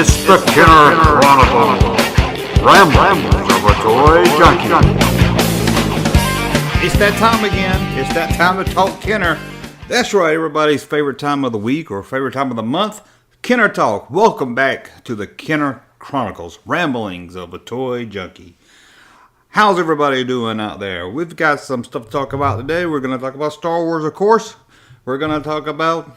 It's the Kenner Chronicles, Ramblings of a Toy Junkie. It's that time again. It's that time to talk Kenner. That's right, everybody's favorite time of the week or favorite time of the month, Kenner Talk. Welcome back to the Kenner Chronicles, Ramblings of a Toy Junkie. How's everybody doing out there? We've got some stuff to talk about today. We're going to talk about Star Wars, of course. We're going to talk about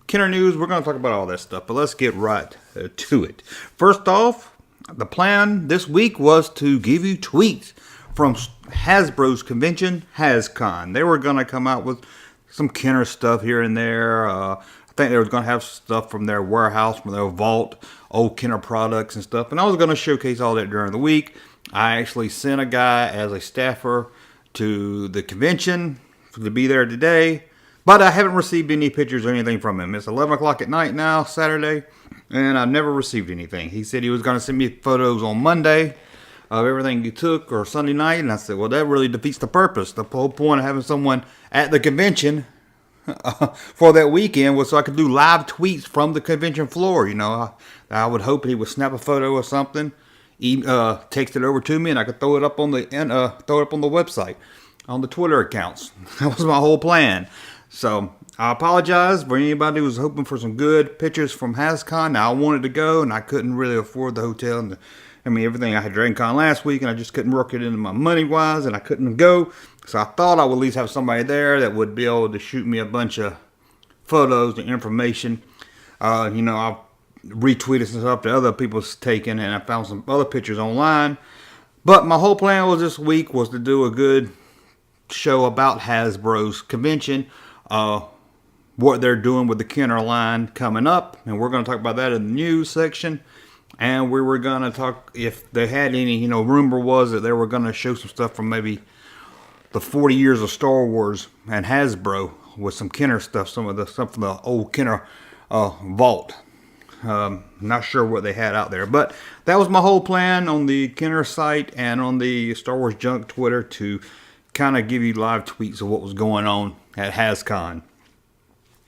Kenner News. We're going to talk about all that stuff, but let's get right to it. First off, the plan this week was to give you tweets from Hasbro's convention, HasCon. They were going to come out with some Kenner stuff here and there. I think they were going to have stuff from their warehouse, from their vault, old Kenner products and stuff. And I was going to showcase all that during the week. I actually sent a guy as a staffer to the convention to be there today. But I haven't received any pictures or anything from him. It's 11 o'clock at night now, Saturday, and I've never received anything. He said he was going to send me photos on Monday of everything he took, or Sunday night, and I said, well, that really defeats the purpose. The whole point of having someone at the convention for that weekend was so I could do live tweets from the convention floor. You know, I would hope he would snap a photo or something, text it over to me, and I could throw it up on the website, on the Twitter accounts. That was my whole plan. So, I apologize for anybody who was hoping for some good pictures from HasCon. Now, I wanted to go, and I couldn't really afford the hotel and everything. I had DragonCon last week, and I just couldn't work it into my money-wise, and I couldn't go. So, I thought I would at least have somebody there that would be able to shoot me a bunch of photos and information. I retweeted some stuff that other people's taken, and I found some other pictures online. But my whole plan was this week was to do a good show about Hasbro's convention. What they're doing with the Kenner line coming up, and we're going to talk about that in the news section. And we were going to talk if they had any, rumor was that they were going to show some stuff from maybe the 40 years of Star Wars and Hasbro with some Kenner stuff, some of the stuff from the old Kenner vault. Not sure what they had out there, but that was my whole plan on the Kenner site and on the Star Wars Junk Twitter to kind of give you live tweets of what was going on at HasCon,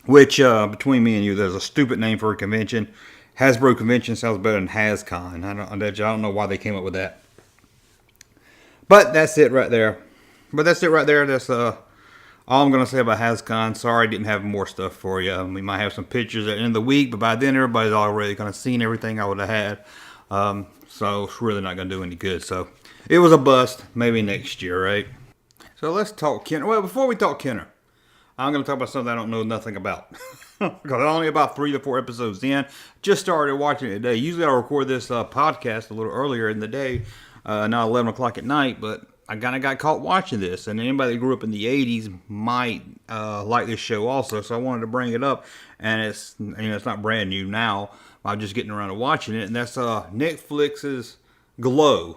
which between me and you, there's a stupid name for a convention. Hasbro Convention sounds better than HasCon. I don't know why they came up with that, but that's it right there. That's all I'm gonna say about HasCon. Sorry, I didn't have more stuff for you. We might have some pictures at the end of the week, but by then everybody's already kind of seen everything I would have had. So it's really not gonna do any good. So it was a bust. Maybe next year, right? So let's talk Kenner. Well, before we talk Kenner, I'm going to talk about something I don't know nothing about. Because I'm only about 3 to 4 episodes in. Just started watching it today. Usually I record this podcast a little earlier in the day, not 11 o'clock at night, but I kind of got caught watching this. And anybody that grew up in the 80s might like this show also, so I wanted to bring it up. And it's not brand new now. I'm just getting around to watching it. And that's Netflix's Glow.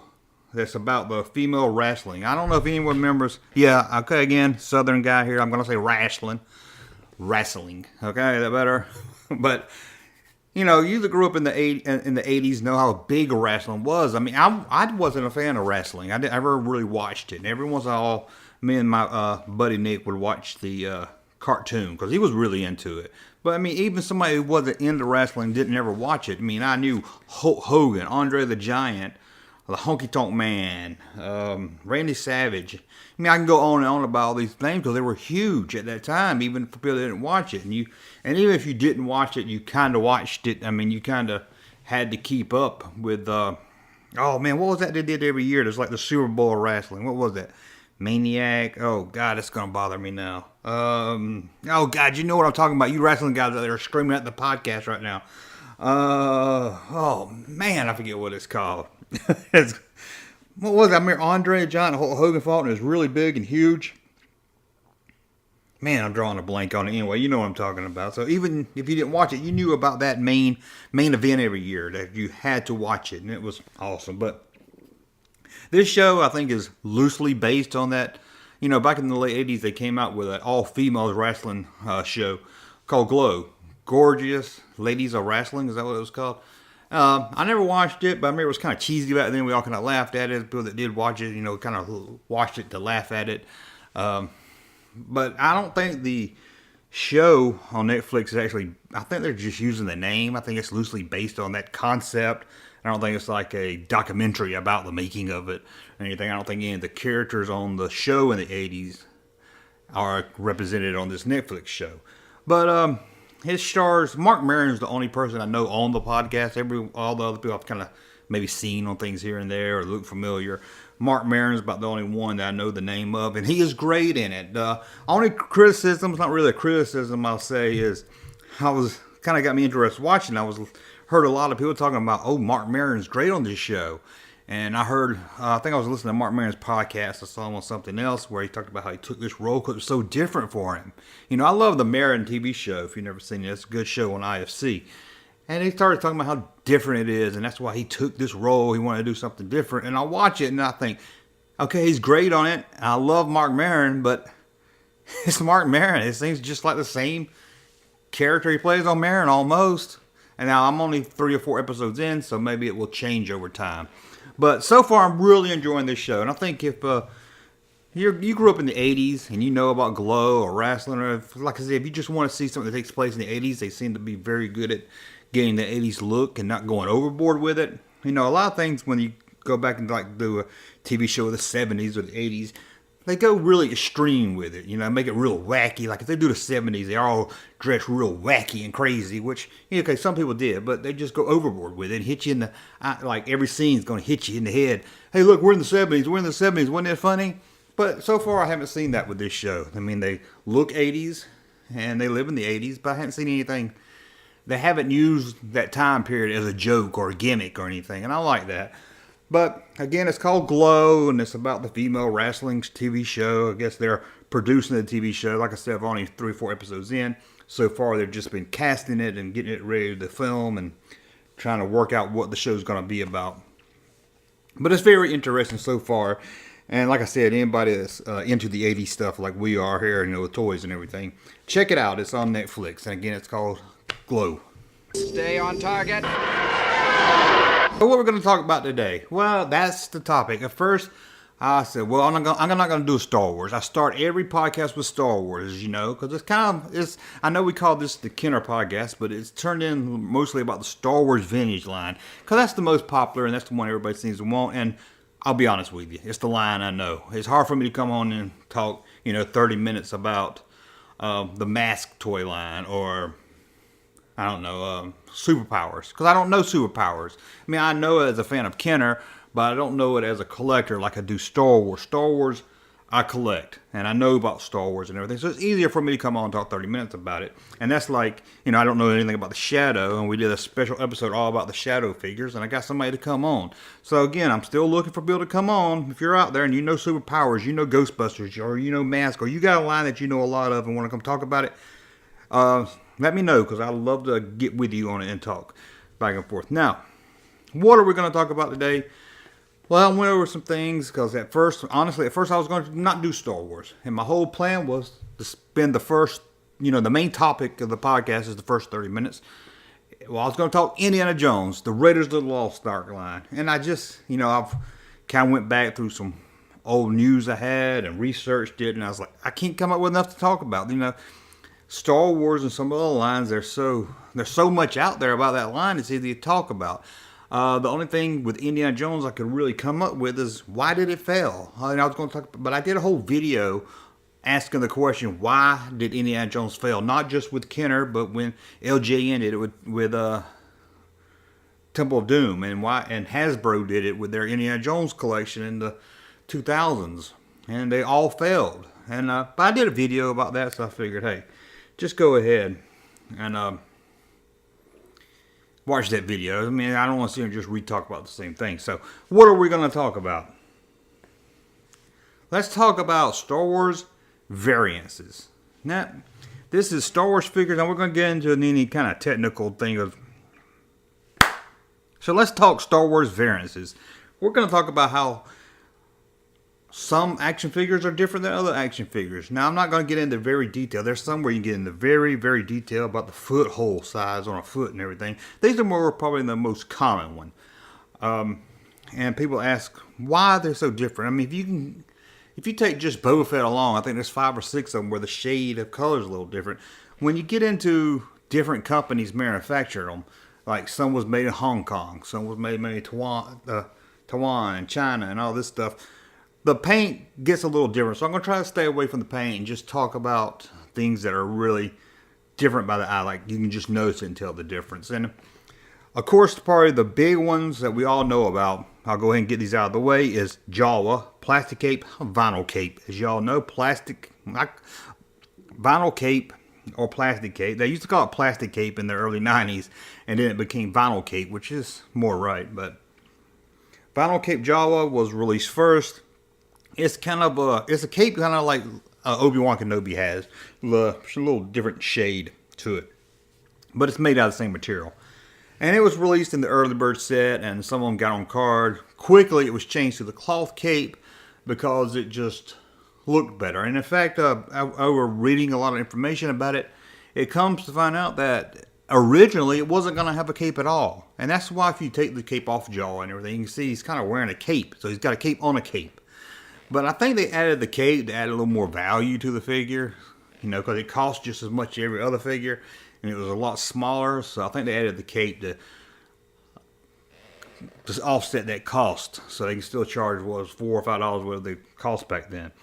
That's about the female wrestling. I don't know if anyone remembers. Yeah, okay, again, Southern guy here. I'm going to say wrestling. Okay, that better? But, you that grew up in the 80s know how big wrestling was. I mean, I wasn't a fan of wrestling. I never really watched it. And every once in a while, me and my buddy Nick would watch the cartoon because he was really into it. But, I mean, even somebody who wasn't into wrestling didn't ever watch it. I mean, I knew Hulk Hogan, Andre the Giant, the Honky Tonk Man, Randy Savage. I mean, I can go on and on about all these names because they were huge at that time, even for people that didn't watch it. And even if you didn't watch it, you kind of watched it. I mean, you kind of had to keep up with, what was that they did every year? There's like the Super Bowl of wrestling. What was that? Maniac. Oh, God, it's going to bother me now. God, you know what I'm talking about. You wrestling guys out there are screaming at the podcast right now. I forget what it's called. What was that? I remember Andre the Giant, Hulk Hogan fought, and it was really big and huge. Man, I'm drawing a blank on it anyway. You know what I'm talking about. So even if you didn't watch it, you knew about that main event every year that you had to watch it, and it was awesome. But this show, I think, is loosely based on that. Back in the late 80s, they came out with an all-females wrestling show called Glow. Gorgeous Ladies of Wrestling, is that what it was called? I never watched it, but I remember it was kind of cheesy back then. We all kind of laughed at it. People that did watch it, kind of watched it to laugh at it. But I don't think the show on Netflix is actually, I think they're just using the name. I think it's loosely based on that concept. I don't think it's like a documentary about the making of it or anything. I don't think any of the characters on the show in the 80s are represented on this Netflix show. But his stars, Marc Maron is the only person I know on the podcast. All the other people I've kind of maybe seen on things here and there or look familiar. Marc Maron is about the only one that I know the name of, and he is great in it. Only criticism, it's not really a criticism, I'll say, is I was kind of got me interested watching. Heard a lot of people talking about, oh, Marc Maron's great on this show. And I heard, I think I was listening to Marc Maron's podcast. I saw him on something else where he talked about how he took this role because it was so different for him. You know, I love the Maron TV show. If you've never seen it, it's a good show on IFC. And he started talking about how different it is, and that's why he took this role. He wanted to do something different. And I watch it, and I think, okay, he's great on it. I love Marc Maron, but it's Marc Maron. It seems just like the same character he plays on Maron almost. And now I'm only 3 or 4 episodes in, so maybe it will change over time. But so far, I'm really enjoying this show. And I think if you grew up in the 80s and you know about Glow or wrestling, or like I said, if you just want to see something that takes place in the 80s, they seem to be very good at getting the 80s look and not going overboard with it. You know, a lot of things when you go back and like do a TV show of the 70s or the 80s, they go really extreme with it, you know, make it real wacky. Like if they do the 70s, they all dress real wacky and crazy, which, okay, some people did, but they just go overboard with it and hit you in the, like every scene's going to hit you in the head. Hey, look, we're in the 70s, wasn't that funny? But so far I haven't seen that with this show. I mean, they look 80s and they live in the 80s, but I haven't seen anything. They haven't used that time period as a joke or a gimmick or anything, and I like that. But again, it's called Glow, and it's about the female wrestling TV show. I guess they're producing the TV show. Like I said, I've only 3 or 4 episodes in. So far, they've just been casting it and getting it ready to film and trying to work out what the show's going to be about. But it's very interesting so far. And like I said, anybody that's into the 80s stuff like we are here, you know, with toys and everything, check it out. It's on Netflix. And again, it's called Glow. Stay on target. So what we're going to talk about today? Well, that's the topic. At first, I said, well, I'm not going to do Star Wars. I start every podcast with Star Wars, you know, because I know we call this the Kenner podcast, but it's turned in mostly about the Star Wars vintage line, because that's the most popular and that's the one everybody seems to want. And I'll be honest with you, it's the line I know. It's hard for me to come on and talk, 30 minutes about the Mask toy line or, I don't know, superpowers, because I don't know superpowers. I mean, I know it as a fan of Kenner, but I don't know it as a collector like I do Star Wars. Star Wars, I collect, and I know about Star Wars and everything, so it's easier for me to come on and talk 30 minutes about it. And that's like, I don't know anything about the Shadow, and we did a special episode all about the Shadow figures, and I got somebody to come on. So again, I'm still looking for people to come on. If you're out there and you know superpowers, you know Ghostbusters, or you know Mask, or you got a line that you know a lot of and want to come talk about it, let me know, because I'd love to get with you on it and talk back and forth. Now, what are we going to talk about today? Well, I went over some things, because at first I was going to not do Star Wars. And my whole plan was to spend the first, the main topic of the podcast is the first 30 minutes. Well, I was going to talk Indiana Jones, the Raiders of the Lost Ark line. And I just, I've kind of went back through some old news I had and researched it. And I was like, I can't come up with enough to talk about, Star Wars and some of the lines, there's so much out there about that line, it's easy to talk about. The only thing with Indiana Jones I could really come up with is, why did it fail? And I was going to talk, but I did a whole video asking the question, why did Indiana Jones fail? Not just with Kenner, but when LJN did it with Temple of Doom, and Hasbro did it with their Indiana Jones collection in the 2000s, and they all failed. And but I did a video about that, so I figured, hey, just go ahead and watch that video. I mean, I don't want to sit here and just re-talk about the same thing. So, what are we going to talk about? Let's talk about Star Wars variances. Now, this is Star Wars figures, and we're going to get into any kind of technical thing of. So, let's talk Star Wars variances. We're going to talk about how some action figures are different than other action figures. Now, I'm not going to get into very detail. There's some where you get into very, very detail about the foothold size on a foot and everything. These are probably the most common one. And people ask why they're so different. I mean, if you take just Boba Fett alone, I think there's 5 or 6 of them where the shade of color is a little different. When you get into different companies manufacturing them, like some was made in Hong Kong, some was made in Taiwan and China and all this stuff, the paint gets a little different. So I'm going to try to stay away from the paint and just talk about things that are really different by the eye. Like you can just notice it and tell the difference. And of course, probably the big ones that we all know about, I'll go ahead and get these out of the way, is Jawa, plastic cape, vinyl cape. As y'all know, vinyl cape or plastic cape. They used to call it plastic cape in the early 90s, and then it became vinyl cape, which is more right. But vinyl cape Jawa was released first. It's it's a cape kind of like Obi-Wan Kenobi has. It's a little different shade to it, but it's made out of the same material. And it was released in the early bird set, and some of them got on card. Quickly, it was changed to the cloth cape because it just looked better. And in fact, over reading a lot of information about it, it comes to find out that originally it wasn't going to have a cape at all. And that's why if you take the cape off Jaw and everything, you can see he's kind of wearing a cape. So he's got a cape on a cape. But I think they added the cape to add a little more value to the figure, because it cost just as much as every other figure. And it was a lot smaller, so I think they added the cape to just offset that cost. So they can still charge $4 or $5 whatever they cost back then.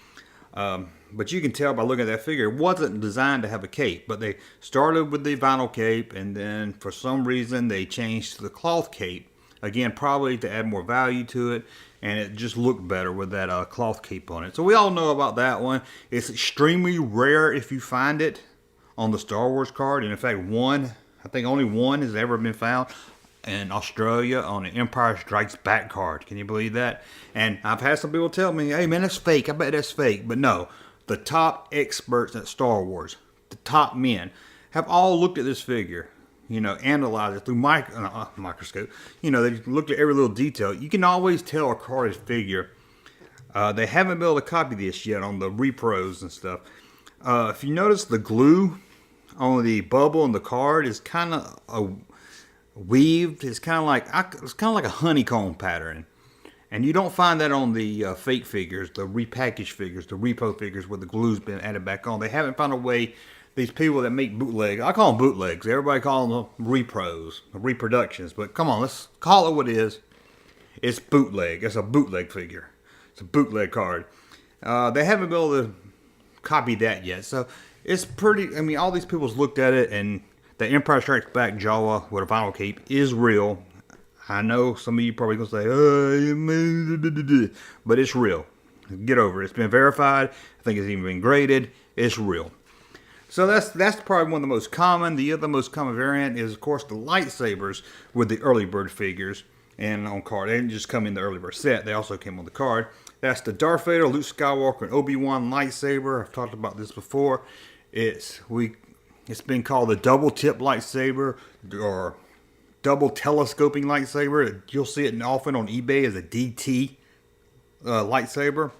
But you can tell by looking at that figure, it wasn't designed to have a cape. But they started with the vinyl cape, and then for some reason they changed to the cloth cape. Again, probably to add more value to it, and it just looked better with that cloth cape on it. So we all know about that one. It's extremely rare if you find it on the Star Wars card. And in fact, I think only one has ever been found in Australia on the Empire Strikes Back card. Can you believe that? And I've had some people tell me, hey man, that's fake. I bet that's fake. But no, the top experts at Star Wars, the top men, have all looked at this figure, analyzed it through microscope. They looked at every little detail. You can always tell a card is figure. They haven't been able to copy this yet on the repros and stuff. If you notice, the glue on the bubble in the card is kind of weaved. It's kind of like a honeycomb pattern, and you don't find that on the fake figures, the repackaged figures, the repo figures where the glue's been added back on. They haven't found a way. These people that make bootlegs, I call them bootlegs. Everybody calls them repros, reproductions. But come on, let's call it what it is. It's bootleg. It's a bootleg figure. It's a bootleg card. They haven't been able to copy that yet. So it's pretty, all these people's looked at it, and the Empire Strikes Back Jawa with a vinyl cape is real. I know some of you probably going to say, but it's real. Get over it. It's been verified. I think it's even been graded. It's real. So that's probably one of the most common. The other most common variant is, of course, the lightsabers with the early bird figures and on card. They didn't just come in the early bird set. They also came on the card. That's the Darth Vader, Luke Skywalker, and Obi-Wan lightsaber. I've talked about this before. It's been called the double tip lightsaber or double telescoping lightsaber. You'll see it often on eBay as a DT lightsaber.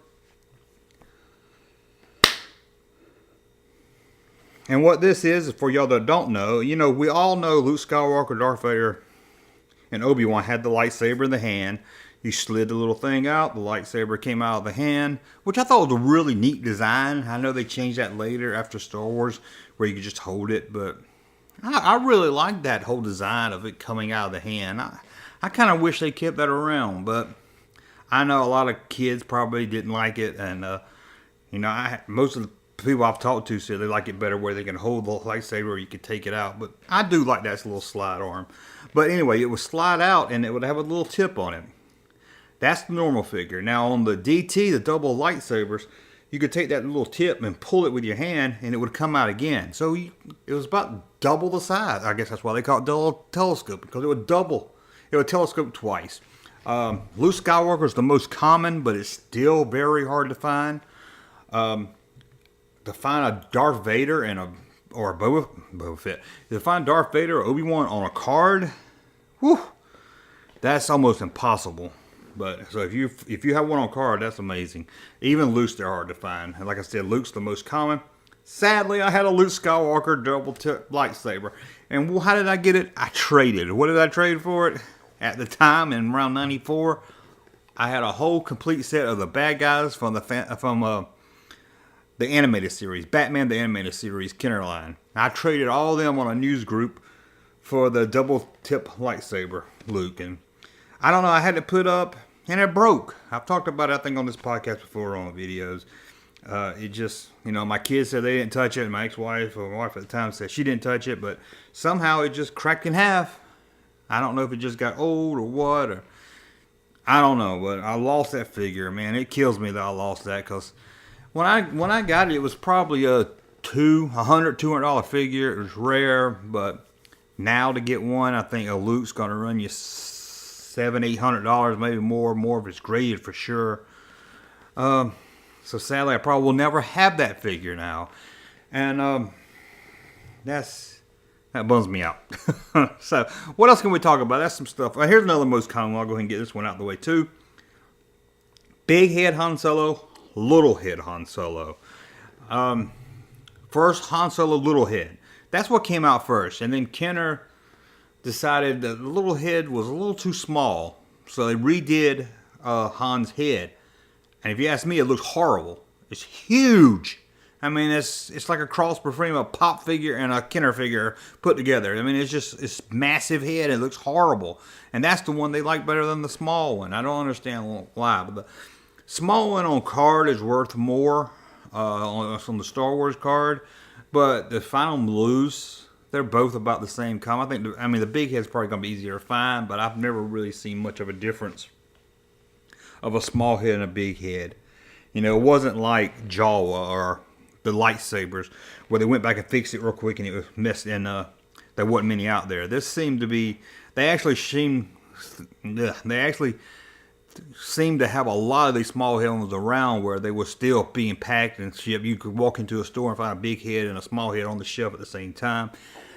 And what this is for y'all that don't know, we all know Luke Skywalker, Darth Vader, and Obi-Wan had the lightsaber in the hand. You slid the little thing out, the lightsaber came out of the hand, which I thought was a really neat design. I know they changed that later after Star Wars, where you could just hold it, but I really like that whole design of it coming out of the hand. I kind of wish they kept that around, but I know a lot of kids probably didn't like it, and most of the people I've talked to said they like it better where they can hold the lightsaber or you can take it out. But I do like that little slide arm. But anyway, it would slide out and it would have a little tip on it. That's the normal figure. Now on the DT, the double lightsabers, you could take that little tip and pull it with your hand and it would come out again. So it was about double the size. I guess that's why they call it double telescope, because it would double. It would telescope twice. Luke Skywalker is the most common, but it's still very hard to find. To find a Darth Vader or a Boba Fett, to find Darth Vader or Obi-Wan on a card, that's almost impossible. But so if you have one on card, that's amazing. Even Luke's, they're hard to find. And like I said, Luke's the most common. Sadly, I had a Luke Skywalker double tip lightsaber. And how did I get it? I traded. What did I trade for it? At the time, in around 94, I had a whole complete set of the bad guys from the animated series, Batman the Animated Series, Kenner line. I traded all of them on a news group for the double tip lightsaber Luke, and I don't know, I had to put up, and it broke. I've talked about it, I think, on this podcast before on videos. It just, my kids said they didn't touch it, and my ex-wife, or my wife at the time, said she didn't touch it, but somehow it just cracked in half. I don't know if it just got old or what, or I don't know, but I lost that figure, man. It kills me that I lost that, because when I got it, it was probably a $200 figure. It was rare, but now to get one, I think a Luke's going to run you $700-800, maybe more if it's graded for sure. So sadly, I probably will never have that figure now, and that bums me out. So what else can we talk about? That's some stuff. Here's another most common one. I'll go ahead and get this one out of the way too. Big head Han Solo, little head Han Solo. First Han Solo little head. That's what came out first, and then Kenner decided that the little head was a little too small, so they redid Han's head. And if you ask me, it looks horrible. It's huge. I mean, it's like a cross between a pop figure and a Kenner figure put together. I mean, it's massive head. It looks horrible. And that's the one they like better than the small one. I don't understand why. But the small one on card is worth more on the Star Wars card. But the final loose, they're both about the same I think, the big head's probably going to be easier to find, but I've never really seen much of a difference of a small head and a big head. It wasn't like Jawa or the lightsabers where they went back and fixed it real quick and it was messed, and there wasn't many out there. This seemed to be, they actually seem to have a lot of these small head ones around where they were still being packed and shipped. You could walk into a store and find a big head and a small head on the shelf at the same time.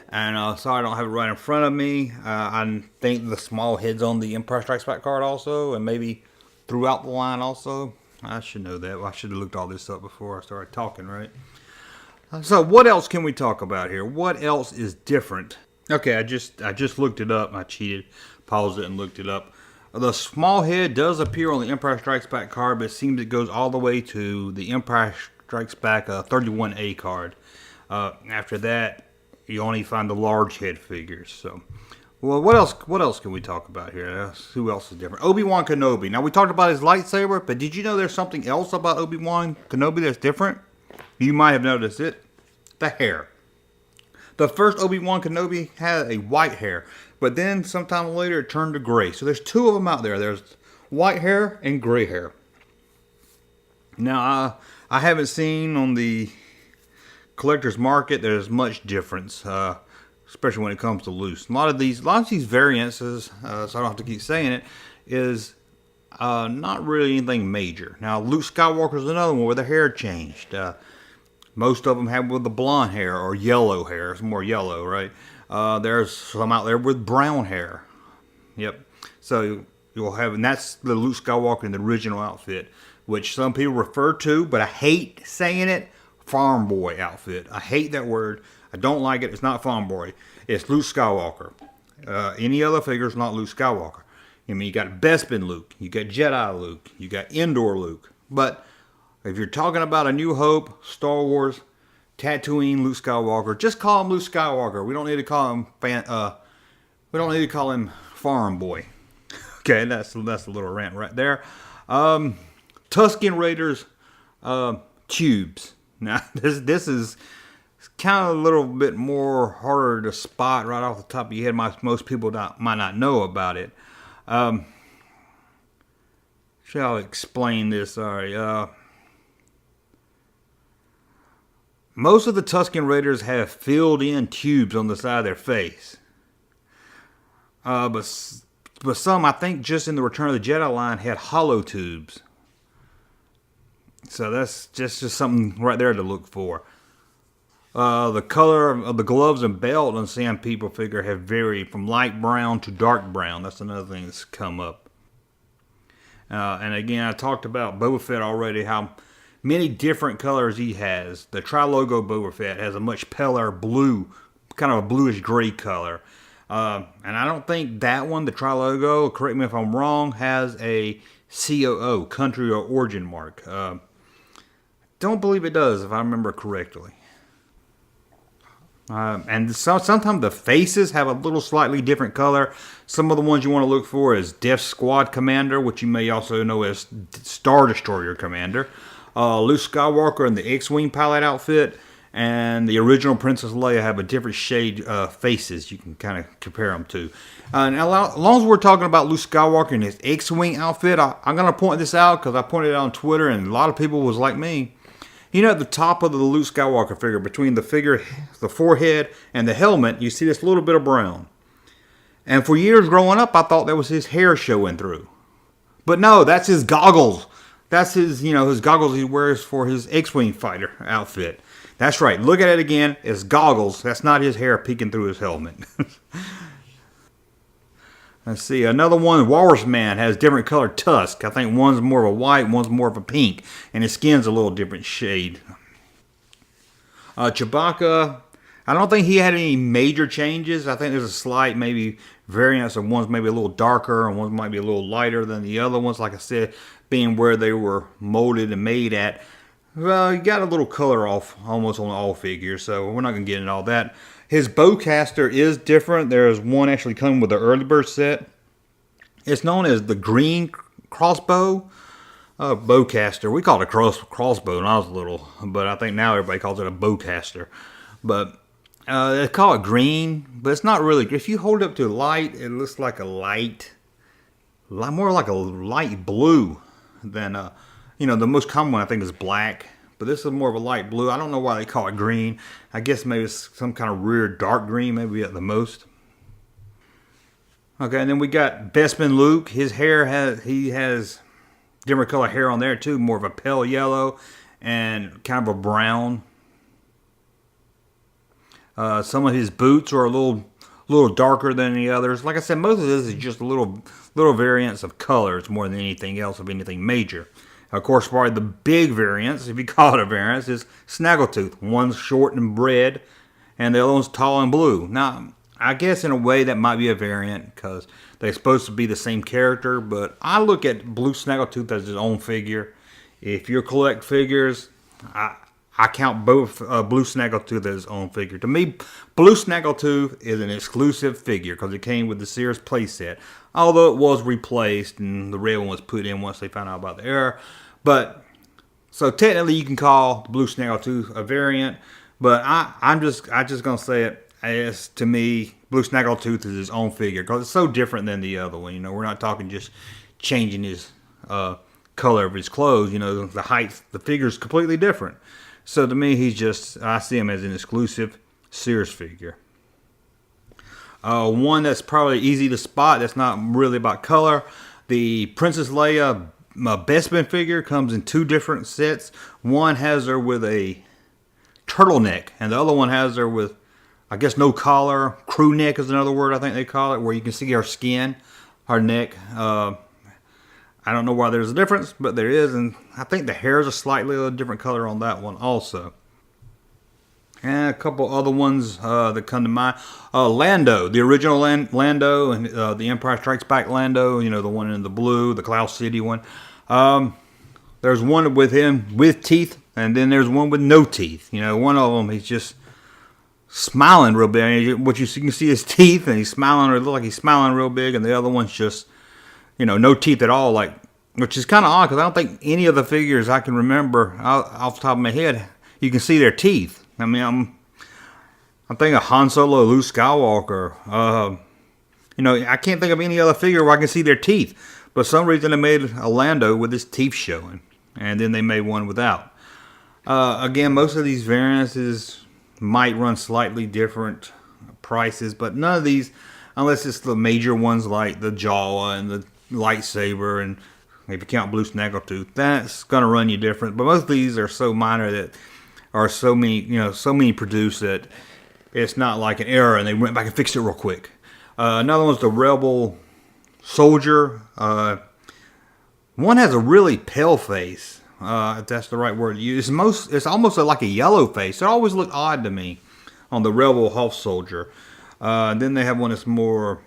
And sorry I don't have it right in front of me. I think the small head's on the Empire Strikes Back card also, and maybe throughout the line also. I should know that. I should have looked all this up before I started talking, right? So what else can we talk about here? What else is different? Okay, I just looked it up. I cheated, paused it, and looked it up. The small head does appear on the Empire Strikes Back card, but it seems it goes all the way to the Empire Strikes Back 31A card. After that, you only find the large head figures. So, well, what else can we talk about here? Who else is different? Obi-Wan Kenobi. Now, we talked about his lightsaber, but did you know there's something else about Obi-Wan Kenobi that's different? You might have noticed it. The hair. The first Obi-Wan Kenobi had a white hair, but then sometime later it turned to gray. So there's two of them out there. There's white hair and gray hair. Now, I haven't seen on the collector's market there's much difference, especially when it comes to loose. A lot of these variances, so I don't have to keep saying it, is not really anything major. Now, Luke Skywalker's another one where the hair changed. Most of them have with the blonde hair or yellow hair. It's more yellow, right? There's some out there with brown hair. Yep. So you'll have, and that's the Luke Skywalker in the original outfit, which some people refer to, but I hate saying it, farm boy outfit. I hate that word. I don't like it. It's not farm boy. It's Luke Skywalker. Any other figure is not Luke Skywalker. I mean, you got Bespin Luke, you got Jedi Luke, you got Endor Luke. But if you're talking about A New Hope, Star Wars, Tatooine, Luke Skywalker, just call him Luke Skywalker. We don't need to call him farm boy. Okay, that's a little rant right there. Tusken Raiders tubes. Now this is kind of a little bit more harder to spot right off the top of your head. Most people might not know about it. Shall I explain this? Sorry. Most of the Tusken Raiders have filled-in tubes on the side of their face. But some, I think, just in the Return of the Jedi line, had hollow tubes. So that's just something right there to look for. The color of the gloves and belt on Sam People figure have varied from light brown to dark brown. That's another thing that's come up. And again, I talked about Boba Fett already, how many different colors he has. The Tri-Logo Boba Fett has a much paler blue, kind of a bluish gray color. And I don't think that one, the Tri-Logo, correct me if I'm wrong, has a COO, country or origin mark. Don't believe it does, if I remember correctly. And sometimes the faces have a little slightly different color. Some of the ones you want to look for is Death Squad Commander, which you may also know as Star Destroyer Commander. Luke Skywalker in the X-Wing pilot outfit, and the original Princess Leia have a different shade faces you can kind of compare them to. And as long as we're talking about Luke Skywalker in his X-Wing outfit, I'm going to point this out because I pointed it out on Twitter, and a lot of people was like me. You know, at the top of the Luke Skywalker figure, between the forehead and the helmet, you see this little bit of brown. And for years growing up, I thought that was his hair showing through. But no, that's his goggles. That's his goggles he wears for his X-Wing fighter outfit. That's right. Look at it again. It's goggles. That's not his hair peeking through his helmet. Let's see. Another one, Walrus Man, has different colored tusks. I think one's more of a white, one's more of a pink. And his skin's a little different shade. Chewbacca, I don't think he had any major changes. I think there's a slight maybe variance of one's maybe a little darker and one's might be a little lighter than the other ones. Like I said, being where they were molded and made at. Well, you got a little color off almost on all figures, so we're not going to get into all that. His bowcaster is different. There's one actually coming with the early bird set. It's known as the green crossbow bowcaster. We called it crossbow when I was little, but I think now everybody calls it a bowcaster. But they call it green, but it's not really. If you hold it up to light, it looks like a more like a light blue than the most common one I think is black. But this is more of a light blue. I don't know why they call it green. I guess maybe it's some kind of weird dark green, maybe at the most. Okay, and then we got Bespin Luke. His hair has different color hair on there too, more of a pale yellow and kind of a brown. Some of his boots are a little darker than the others. Like I said, most of this is just little variants of colors more than anything else of anything major. Of course, probably the big variance, if you call it a variance, is Snaggletooth. One's short and red, and the other one's tall and blue. Now, I guess in a way that might be a variant because they're supposed to be the same character, but I look at Blue Snaggletooth as his own figure. If you collect figures, I count both Blue Snaggletooth as his own figure. To me, Blue Snaggletooth is an exclusive figure because it came with the Sears playset. Although it was replaced and the red one was put in once they found out about the error. But, so technically you can call the Blue Snaggletooth a variant. But I'm just going to say it as, to me, Blue Snaggletooth is his own figure. Because it's so different than the other one. We're not talking just changing his color of his clothes. The height, the figure's completely different. So to me, I see him as an exclusive Sears figure. One that's probably easy to spot, that's not really about color. The Princess Leia Bespin figure comes in two different sets. One has her with a turtleneck, and the other one has her with, I guess, no collar. Crew neck is another word I think they call it, where you can see her skin, her neck. I don't know why there's a difference, but there is, and I think the hair is a slightly different color on that one also. And a couple other ones that come to mind. Lando, the original Lando, and the Empire Strikes Back Lando, the one in the blue, the Cloud City one. There's one with him with teeth, and then there's one with no teeth. One of them, he's just smiling real big. What you can see his teeth, and he's smiling, or it looks like he's smiling real big, and the other one's just, no teeth at all, which is kind of odd, because I don't think any of the figures I can remember off the top of my head, you can see their teeth. I mean, I'm thinking of Han Solo, Luke Skywalker. I can't think of any other figure where I can see their teeth. But for some reason they made a Lando with his teeth showing. And then they made one without. Again, most of these variances might run slightly different prices. But none of these, unless it's the major ones like the Jawa and the lightsaber. And if you count Blue Snaggletooth, that's going to run you different. But most of these are so minor that... Are so many produced that it's not like an error and they went back and fixed it real quick. Another one's the Rebel Soldier. One has a really pale face, if that's the right word to use. It's almost like a yellow face. It always looked odd to me on the Rebel Half Soldier. Then they have one that's more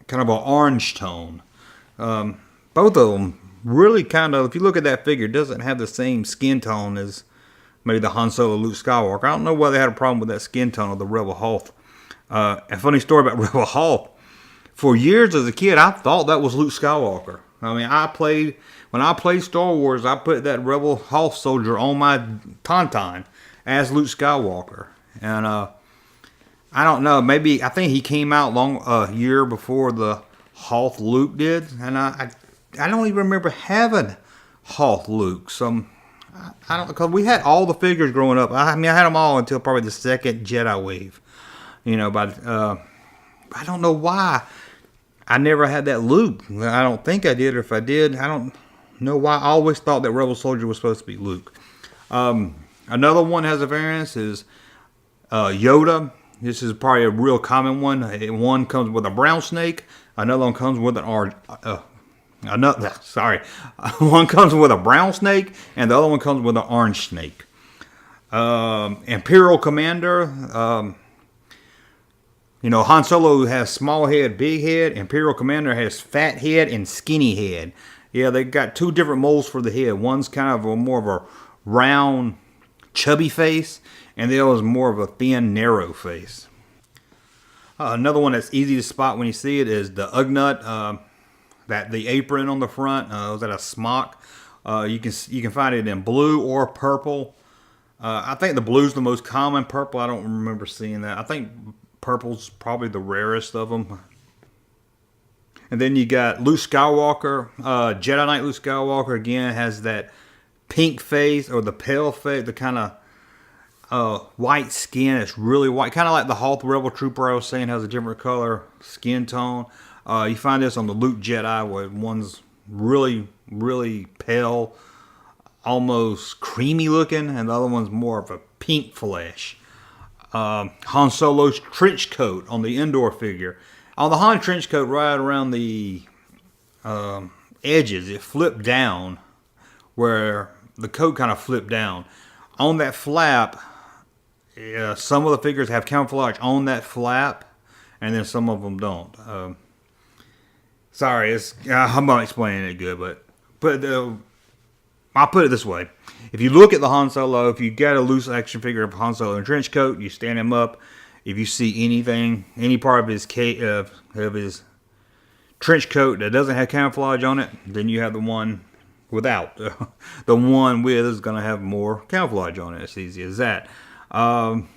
kind of an orange tone. Both of them really kind of, if you look at that figure, it doesn't have the same skin tone as maybe the Han Solo Luke Skywalker. I don't know why they had a problem with that skin tone of the Rebel Hoth. A funny story about Rebel Hoth. For years as a kid, I thought that was Luke Skywalker. I mean, when I played Star Wars, I put that Rebel Hoth soldier on my Tauntaun as Luke Skywalker. And I don't know, I think he came out a year before the Hoth Luke did. And I don't even remember having Hoth Luke. So I don't, because we had all the figures growing up. I mean, I had them all until probably the second Jedi wave. But I don't know why I never had that Luke. I don't think I did, or if I did, I don't know why. I always thought that Rebel Soldier was supposed to be Luke. Another one has a variance is Yoda. This is probably a real common one. One comes with a brown snake. Another one comes with an orange. One comes with a brown snake, and the other one comes with an orange snake. Imperial Commander. Han Solo has small head, big head. Imperial Commander has fat head and skinny head. Yeah, they got two different molds for the head. One's kind of more of a round, chubby face, and the other is more of a thin, narrow face. Another one that's easy to spot when you see it is the Ugnut. That the apron on the front was that a smock. You can find it in blue or purple. I think the blue's the most common. Purple, I don't remember seeing that. I think purple's probably the rarest of them. And then you got Luke Skywalker. Jedi Knight Luke Skywalker again has that pink face, or the pale face, the kind of white skin. It's really white, kind of like the Hoth Rebel Trooper I was saying has a different color skin tone. You find this on the Luke Jedi, where one's really, really pale, almost creamy looking, and the other one's more of a pink flesh. Han Solo's trench coat on the Endor figure. On the Han trench coat, right around the edges, it flipped down, where the coat kind of flipped down. On that flap, some of the figures have camouflage on that flap, and then some of them don't. Sorry, I'm not explaining it good, but I'll put it this way. If you look at the Han Solo, if you got a loose action figure of Han Solo in a trench coat, you stand him up. If you see any part of his trench coat that doesn't have camouflage on it, then you have the one without. The one with is going to have more camouflage on it. It's easy as that. Lando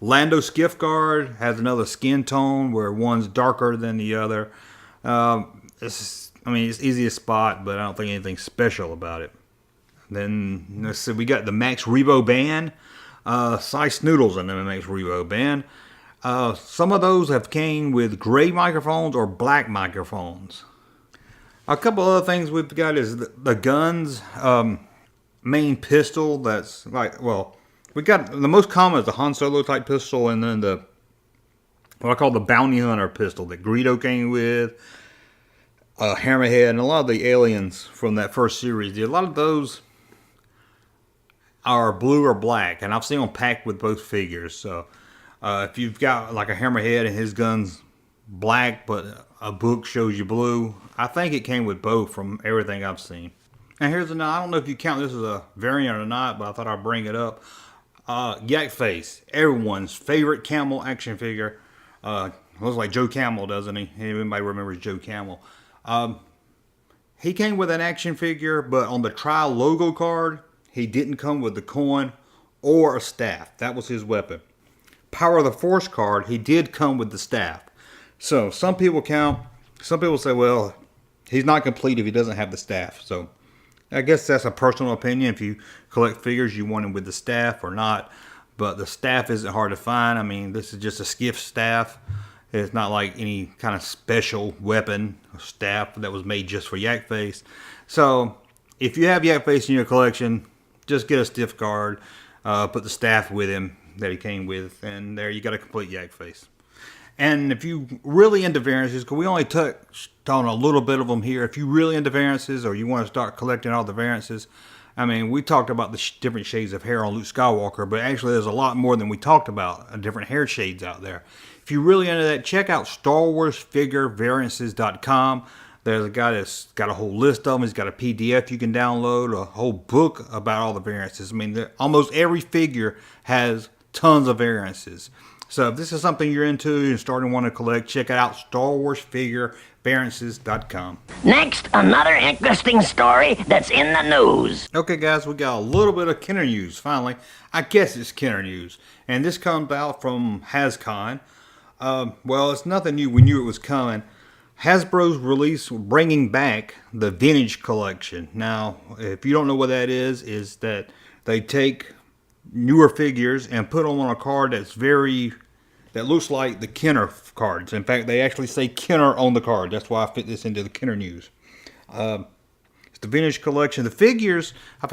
Skiffguard has another skin tone where one's darker than the other. It's easy to spot, but I don't think anything special about it. Then let's see, we got the Max Rebo band. Sice Noodles in the Max Rebo band. Some of those have came with gray microphones or black microphones. A couple other things we've got is the guns. Main pistol that's we got the most common is the Han Solo type pistol, and then what I call the Bounty Hunter pistol that Greedo came with. Hammerhead, and a lot of the aliens from that first series. A lot of those are blue or black, and I've seen them packed with both figures. So if you've got like a Hammerhead and his gun's black, but a book shows you blue, I think it came with both from everything I've seen. And here's another, I don't know if you count this as a variant or not, but I thought I'd bring it up. Yak Face, everyone's favorite Camel action figure. Looks like Joe Camel, doesn't he? Anybody remembers Joe Camel? He came with an action figure, but on the Trial logo card, he didn't come with the coin or a staff. That was his weapon. Power of the Force card, he did come with the staff. So some people say, well, he's not complete if he doesn't have the staff. So I guess that's a personal opinion. If you collect figures, you want him with the staff or not. But the staff isn't hard to find. I mean, this is just a skiff staff. It's not like any kind of special weapon or staff that was made just for Yak Face. So if you have Yak Face in your collection, just get a stiff guard, put the staff with him that he came with, and there you got a complete Yak Face. And if you really into variances, because we only touched on a little bit of them here, if you really into variances or you want to start collecting all the variances, I mean, we talked about the different shades of hair on Luke Skywalker, but actually there's a lot more than we talked about, different hair shades out there. If you're really into that, check out StarWarsFigureVariances.com. There's a guy that's got a whole list of them. He's got a PDF you can download, a whole book about all the variances. I mean, almost every figure has tons of variances. So if this is something you're into and starting to want to collect, check out StarWarsFigureVariances.com. Next, another interesting story that's in the news. Okay, guys, we got a little bit of Kenner news, finally. I guess it's Kenner news. And this comes out from HasCon. Well, it's nothing new. We knew it was coming. Hasbro's bringing back the vintage collection. Now, if you don't know what that is that they take newer figures and put them on a card that looks like the Kenner cards. In fact, they actually say Kenner on the card. That's why I fit this into the Kenner news. It's the vintage collection. The figures, I've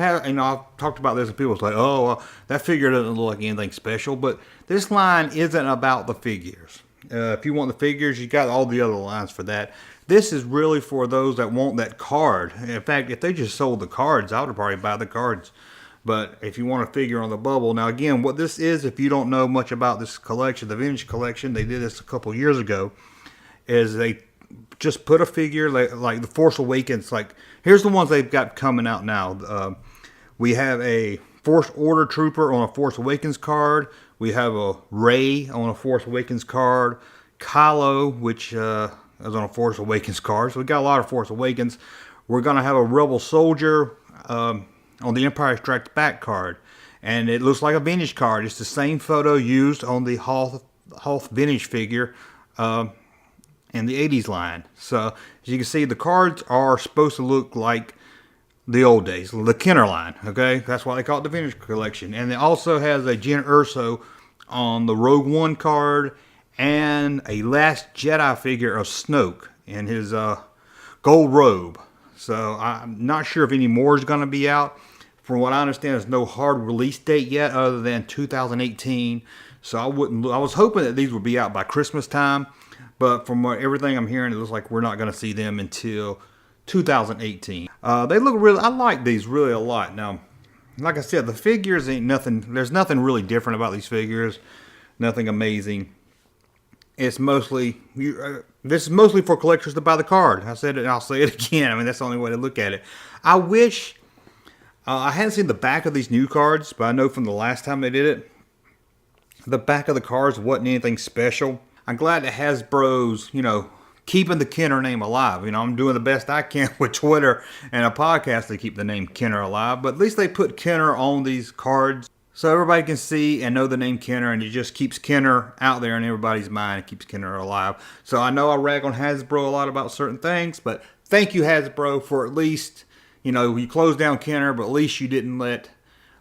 talked about this and people say, oh, that figure doesn't look like anything special. But this line isn't about the figures. If you want the figures, you got all the other lines for that. This is really for those that want that card. In fact, if they just sold the cards, I would probably buy the cards. But if you want a figure on the bubble, now again, what this is, if you don't know much about this collection, the vintage collection, they did this a couple years ago, is they just put a figure like the Force Awakens. Like, here's the ones they've got coming out now. We have a Force Order Trooper on a Force Awakens card. We have a Rey on a Force Awakens card. Kylo, which is on a Force Awakens card. So we got a lot of Force Awakens. We're going to have a Rebel Soldier on the Empire Strikes Back card. And it looks like a vintage card. It's the same photo used on the Hoth vintage figure in the 80s line. So as you can see, the cards are supposed to look like the old days, the Kenner line, okay? That's why they call it the vintage collection. And it also has a Jyn Erso on the Rogue One card and a Last Jedi figure of Snoke in his gold robe. So I'm not sure if any more is going to be out. From what I understand, there's no hard release date yet other than 2018. So I was hoping that these would be out by Christmas time. But from everything I'm hearing, it looks like we're not going to see them until 2018. They look really, I like these really a lot. Now, like I said, the figures ain't nothing, there's nothing really different about these figures. Nothing amazing. It's mostly, this is mostly for collectors to buy the card. I said it and I'll say it again. I mean, that's the only way to look at it. I wish, I hadn't seen the back of these new cards, but I know from the last time they did it, the back of the cards wasn't anything special. I'm glad that Hasbro's, keeping the Kenner name alive. I'm doing the best I can with Twitter and a podcast to keep the name Kenner alive. But at least they put Kenner on these cards so everybody can see and know the name Kenner, and it just keeps Kenner out there in everybody's mind. It keeps Kenner alive. So I know I rag on Hasbro a lot about certain things, but thank you, Hasbro, for at least, you closed down Kenner, but at least you didn't let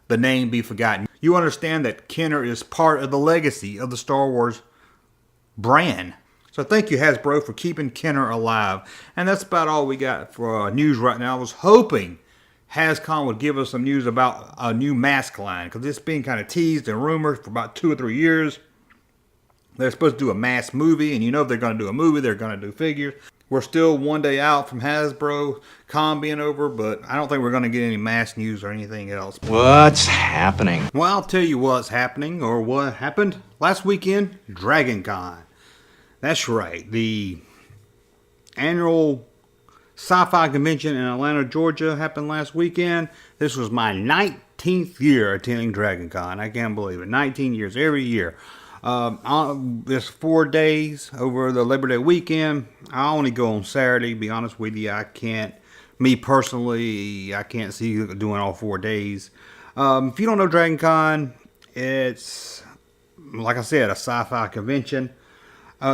the name be forgotten. You understand that Kenner is part of the legacy of the Star Wars brand. So thank you, Hasbro, for keeping Kenner alive. And that's about all we got for news right now. I was hoping HasCon would give us some news about a new mask line, because it's been kind of teased and rumored for about 2 or 3 years. They're supposed to do a mask movie, and if they're going to do a movie, they're going to do figures. We're still one day out from Hasbro Con being over, but I don't think we're going to get any mask news or anything else. What's happening? Well, I'll tell you what's happening, or what happened. Last weekend, Dragon Con. That's right, the annual sci-fi convention in Atlanta, Georgia happened last weekend. This was my 19th year attending Dragon Con. I can't believe it. 19 years, every year. There's 4 days over the Labor Day weekend. I only go on Saturday, be honest with you. Me personally, I can't see doing all 4 days. If you don't know Dragon Con, it's, like I said, a sci-fi convention.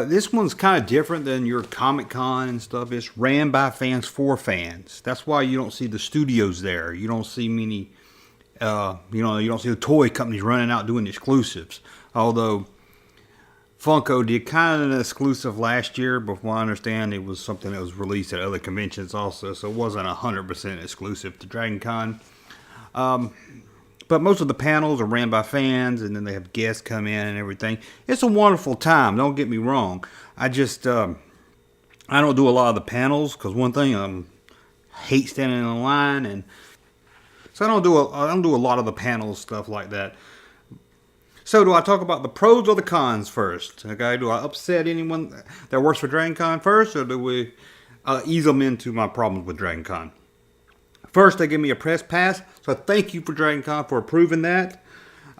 This one's kind of different than your Comic Con and stuff. It's ran by fans for fans. That's why you don't see the studios there. You don't see many, you don't see the toy companies running out doing exclusives. Although Funko did kind of an exclusive last year, but from what I understand, it was something that was released at other conventions also. So it wasn't 100% exclusive to Dragon Con. But most of the panels are ran by fans, and then they have guests come in and everything. It's a wonderful time, don't get me wrong. I just, I don't do a lot of the panels, because one thing, I hate standing in line, and so I don't do a lot of the panels, stuff like that. So do I talk about the pros or the cons first? Okay, do I upset anyone that works for Dragon Con first, or do we ease them into my problems with Dragon Con. First, they gave me a press pass, so thank you for Dragon Con for approving that.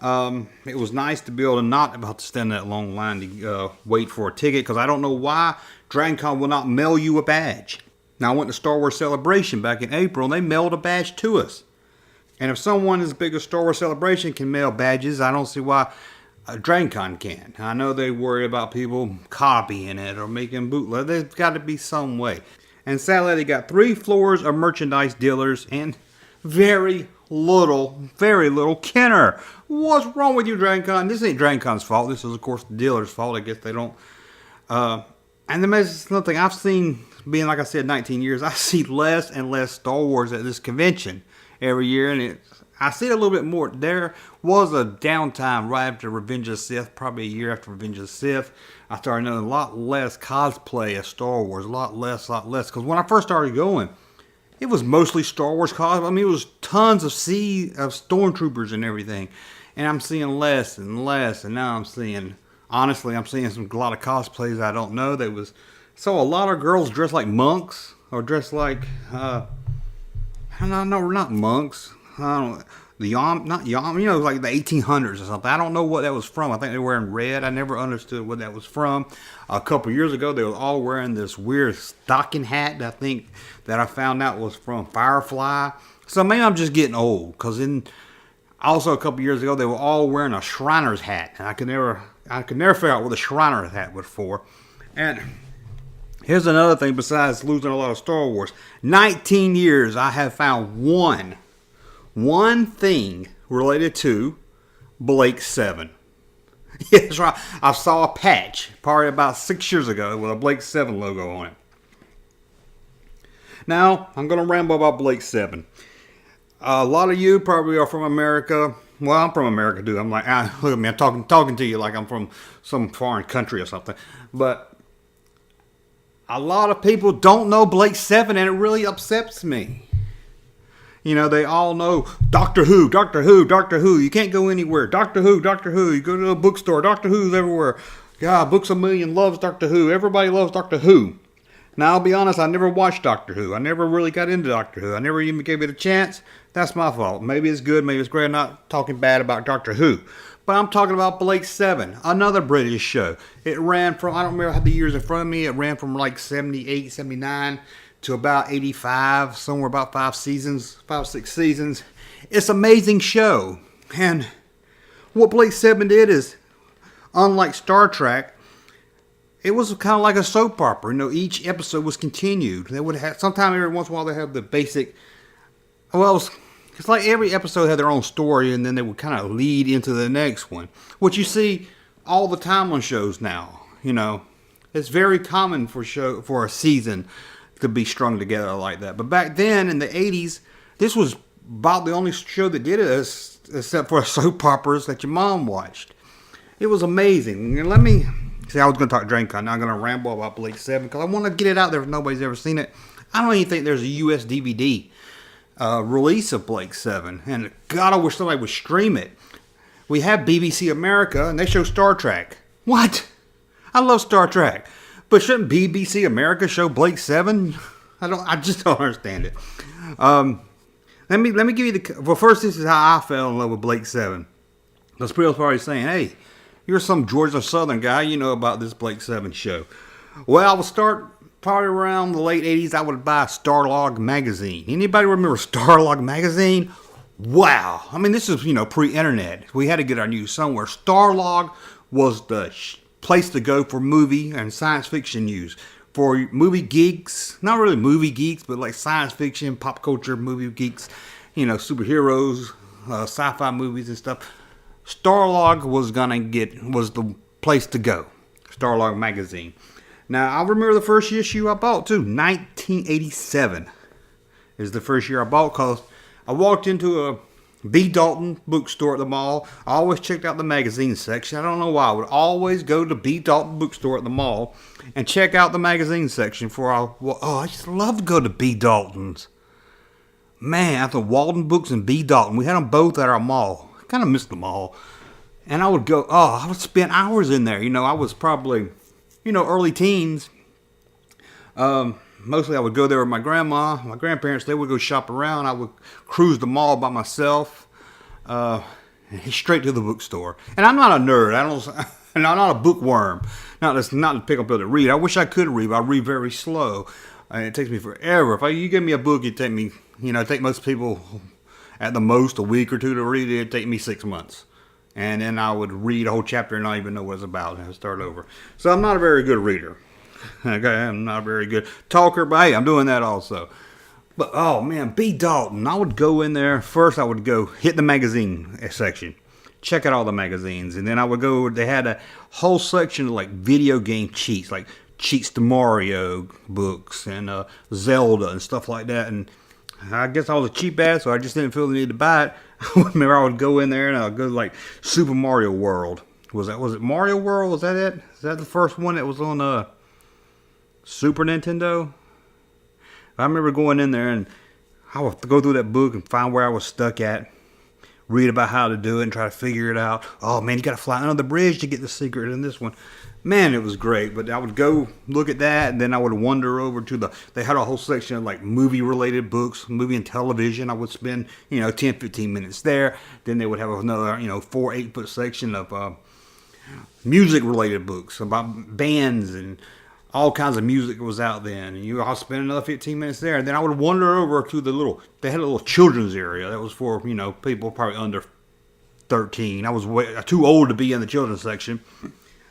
It was nice to be able to not about to stand in that long line to wait for a ticket, because I don't know why Dragon Con will not mail you a badge. Now, I went to Star Wars Celebration back in April, and they mailed a badge to us. And if someone as big as Star Wars Celebration can mail badges, I don't see why Dragon Con can. I know they worry about people copying it or making bootleg. There's got to be some way. And sadly, they got 3 floors of merchandise dealers and very little Kenner. What's wrong with you, Dragon Con? This ain't Dragon Con's fault. This is, of course, the dealer's fault. I guess they don't. And there's another thing I've seen, being like I said, 19 years, I see less and less Star Wars at this convention every year, and I see it a little bit more. There was a downtime right after Revenge of the Sith, probably a year after Revenge of the Sith. I started knowing a lot less cosplay of Star Wars, a lot less. Because when I first started going, it was mostly Star Wars cosplay. I mean, it was tons of stormtroopers and everything. And I'm seeing less and less, and now I'm seeing a lot of cosplays I don't know. So a lot of girls dressed like monks, or dressed like, not monks. Not Yam, like the 1800s or something. I don't know what that was from. I think they were wearing red. I never understood what that was from. A couple years ago, they were all wearing this weird stocking hat that I found out was from Firefly. So maybe I'm just getting old, because also a couple years ago, they were all wearing a Shriner's hat, and I could never figure out what the Shriner's hat was for. And here's another thing besides losing a lot of Star Wars. 19 years, I have found one thing related to Blake 7. Yeah, that's right. I saw a patch probably about 6 years ago with a Blake 7 logo on it. Now, I'm going to ramble about Blake 7. A lot of you probably are from America. Well, I'm from America, dude. I'm like, look at me. I'm talking to you like I'm from some foreign country or something. But a lot of people don't know Blake 7, and it really upsets me. They all know Doctor Who. You can't go anywhere. Doctor Who. You go to a bookstore. Doctor Who's everywhere. God, Books A Million loves Doctor Who. Everybody loves Doctor Who. Now, I'll be honest, I never watched Doctor Who. I never really got into Doctor Who. I never even gave it a chance. That's my fault. Maybe it's good, maybe it's great. I'm not talking bad about Doctor Who. But I'm talking about Blake 7, another British show. It ran from, I don't remember how the years in front of me, it ran from like 78, 79 to about 85, somewhere about 5, 6 seasons. It's an amazing show. And what Blake 7 did is, unlike Star Trek, it was kind of like a soap opera. Each episode was continued. They would have, sometime every once in a while, they have the basic, it's like every episode had their own story, and then they would kind of lead into the next one, which you see all the time on shows now. It's very common for a season to be strung together like that. But back then in the 80s, this was about the only show that did it, except for soap operas that your mom watched. It was amazing. And let me see. I was going to talk Dragon Con. Now I'm going to ramble about Blake 7 because I want to get it out there if nobody's ever seen it. I don't even think there's a US DVD release of Blake 7. And God, I wish somebody would stream it. We have BBC America, and they show Star Trek. What? I love Star Trek. But shouldn't BBC America show Blake 7? I just don't understand it. Let me give you well, first, this is how I fell in love with Blake 7. Because people are probably saying, hey, you're some Georgia Southern guy, you know about this Blake 7 show. Well, I would start probably around the late 80s, I would buy Starlog magazine. Anybody remember Starlog magazine? Wow. I mean, this is, pre-internet. We had to get our news somewhere. Starlog was the place to go for movie and science fiction news. For movie geeks, not really movie geeks, but like science fiction, pop culture movie geeks, superheroes, sci-fi movies and stuff. Starlog was the place to go. Starlog magazine. Now, I remember the first issue I bought too. 1987 is the first year I bought, because I walked into a B. Dalton bookstore at the mall. I always checked out the magazine section. I don't know why. I would always go to B. Dalton bookstore at the mall and check out the magazine section I just love to go to B. Dalton's. Man, after Walden Books and B. Dalton, we had them both at our mall. I kind of missed the mall. And I would go, I would spend hours in there. I was probably, early teens. mostly I would go there with my grandma, my grandparents. They would go shop around. I would cruise the mall by myself, and straight to the bookstore. And I'm not a nerd. And I'm not a bookworm. Not to pick up to read. I wish I could read, but I read very slow. And it takes me forever. If you give me a book, it take me, take most people at the most a week or two to read it. It'd take me 6 months. And then I would read a whole chapter and not even know what it's about, and I'd start over. So I'm not a very good reader. Okay, I'm not a very good talker, but hey, I'm doing that also. But oh man, B. Dalton, I would go in there. First I would go hit the magazine section. Check out all the magazines. And then I would go, they had a whole section of like video game cheats, like cheats to Mario books and Zelda and stuff like that. And I guess I was a cheap ass, so I just didn't feel the need to buy it. I remember I would go in there and I would go to like Super Mario World. Was it Mario World? Was that it? Is that the first one that was on Super Nintendo? I remember going in there and I would go through that book and find where I was stuck at. Read about how to do it and try to figure it out. Oh man, you got to fly under the bridge to get the secret in this one. Man, it was great. But I would go look at that, and then I would wander over to they had a whole section of like movie-related books, movie and television. I would spend, 10, 15 minutes there. Then they would have another, 4-8 foot section of music-related books about bands and all kinds of music was out then. And I'll spend another 15 minutes there. And then I would wander over to they had a little children's area that was for, people probably under 13. I was too old to be in the children's section.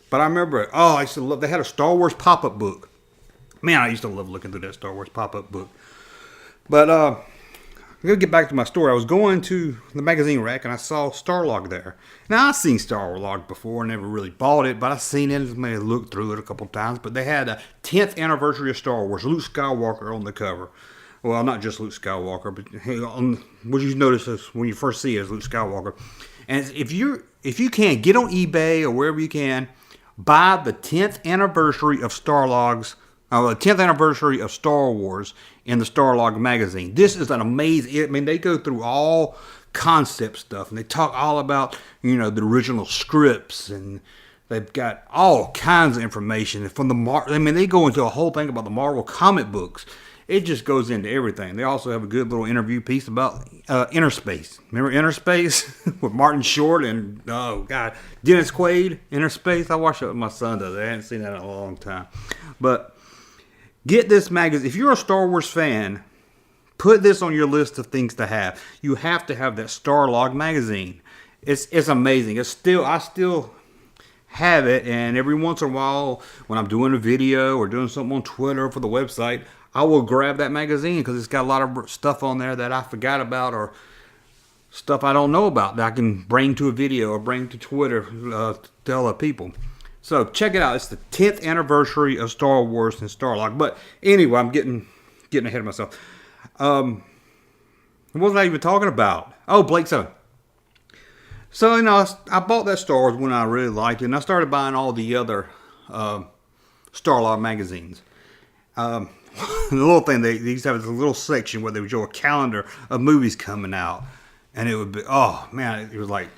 But I remember, I used to love, they had a Star Wars pop-up book. Man, I used to love looking through that Star Wars pop-up book. But, I'm going to get back to my story. I was going to the magazine rack and I saw Starlog there. Now, I've seen Starlog before, never really bought it, but I've seen it, maybe looked through it a couple times. But they had a 10th anniversary of Star Wars, Luke Skywalker on the cover. Well, not just Luke Skywalker, but what you notice is when you first see it is Luke Skywalker. And if you can, get on eBay or wherever you can, buy the 10th anniversary of the 10th anniversary of Star Wars in the Starlog magazine. This is an amazing, they go through all concept stuff, and they talk all about, the original scripts, and they've got all kinds of information from they go into a whole thing about the Marvel comic books. It just goes into everything. They also have a good little interview piece about Inner Space. Remember Inner Space with Martin Short and, Dennis Quaid, Inner Space? I watched it with my son today. I hadn't seen that in a long time. But get this magazine. If you're a Star Wars fan, put this on your list of things to have. You have to have that Starlog magazine. It's amazing. I still have it, and every once in a while when I'm doing a video or doing something on Twitter for the website, I will grab that magazine because it's got a lot of stuff on there that I forgot about or stuff I don't know about that I can bring to a video or bring to Twitter to tell other people. So check it out. It's the 10th anniversary of Star Wars and Starlog. But anyway, I'm getting ahead of myself. What was I even talking about? Oh, Blake 7. So, I bought that Star Wars when I really liked it, and I started buying all the other Starlog magazines. The little thing, they used to have this little section where they would show a calendar of movies coming out. And it would be, it was like,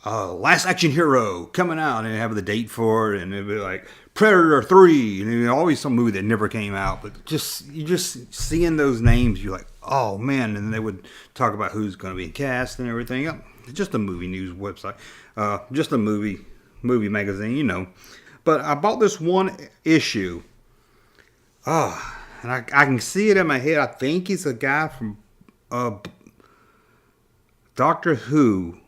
Last Action Hero coming out, and have the date for it, and it'd be like Predator 3, and always some movie that never came out. But you just seeing those names, you're like, oh man, and then they would talk about who's going to be cast and everything. Just a movie news website, just a movie magazine, But I bought this one issue. And I can see it in my head. I think he's a guy from Doctor Who.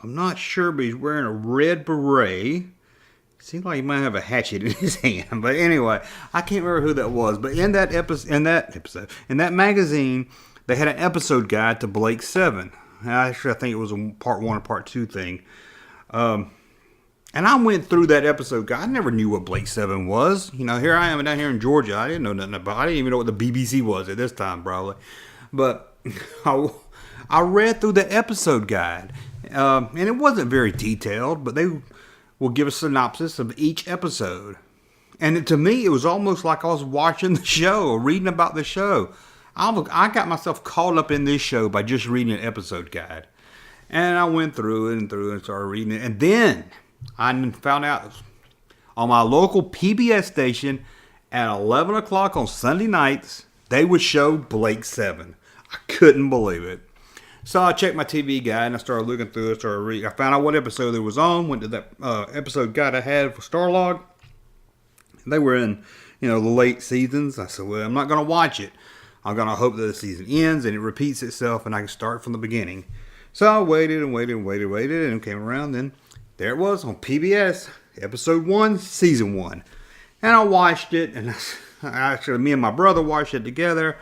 I'm not sure, but he's wearing a red beret. Seems like he might have a hatchet in his hand. But anyway, I can't remember who that was. But in that magazine, they had an episode guide to Blake 7. Actually, I think it was a part 1 or part 2 thing. And I went through that episode guide. I never knew what Blake 7 was. Here I am down here in Georgia. I didn't know nothing about it. I didn't even know what the BBC was at this time, probably. But I read through the episode guide. And it wasn't very detailed, but they will give a synopsis of each episode. And to me, it was almost like I was watching the show or reading about the show. I got myself caught up in this show by just reading an episode guide. And I went through it and started reading it. And then I found out on my local PBS station at 11 o'clock on Sunday nights, they would show Blake 7. I couldn't believe it. So I checked my TV guide and I started looking through it, started reading. I found out what episode it was on, went to that episode guide I had for Starlog. They were in, the late seasons. I said, well, I'm not going to watch it. I'm going to hope that the season ends and it repeats itself and I can start from the beginning. So I waited and it came around. Then there it was on PBS, episode 1, season 1. And I watched it, and actually me and my brother watched it together.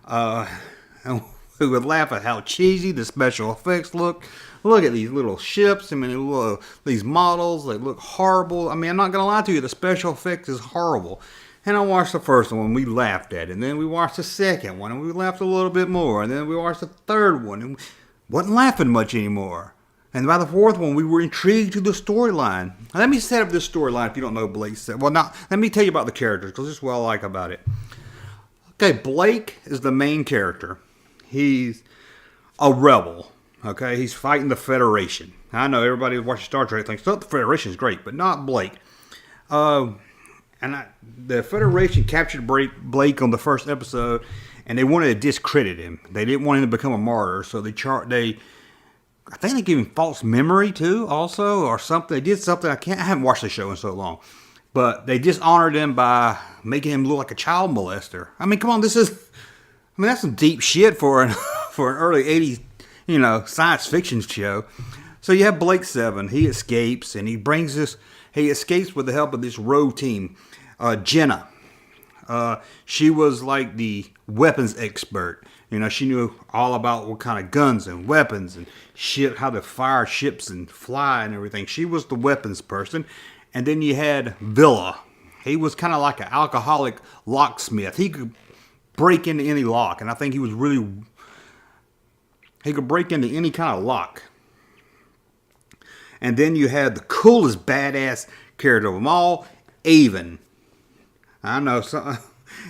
And we would laugh at how cheesy the special effects look. Look at these little ships. I mean, these models, they look horrible. I mean, I'm not going to lie to you, the special effects is horrible. And I watched the first one, we laughed at it. And then we watched the second one, and we laughed a little bit more. And then we watched the third one, and we wasn't laughing much anymore. And by the fourth one, we were intrigued to the storyline. Let me set up this storyline if you don't know Blake. Well, now, let me tell you about the characters, because this is what I like about it. Okay, Blake is the main character. He's a rebel. Okay, he's fighting the Federation. I know everybody who watches Star Trek thinks, oh, the Federation is great, but not Blake. The Federation captured Blake on the first episode, and they wanted to discredit him. They didn't want him to become a martyr, so I think they gave him false memory too, also, or something. They did something. I haven't watched the show in so long, but they dishonored him by making him look like a child molester. I mean, come on, that's some deep shit for an early '80s, science fiction show. So you have Blake 7. He escapes, and he escapes with the help of this rogue team, Jenna. She was like the weapons expert. She knew all about what kind of guns and weapons and shit, how to fire ships and fly and everything. She was the weapons person. And then you had Villa. He was kind of like an alcoholic locksmith. He could break into any lock. And I think he could break into any kind of lock. And then you had the coolest badass character of them all, Avon. I know,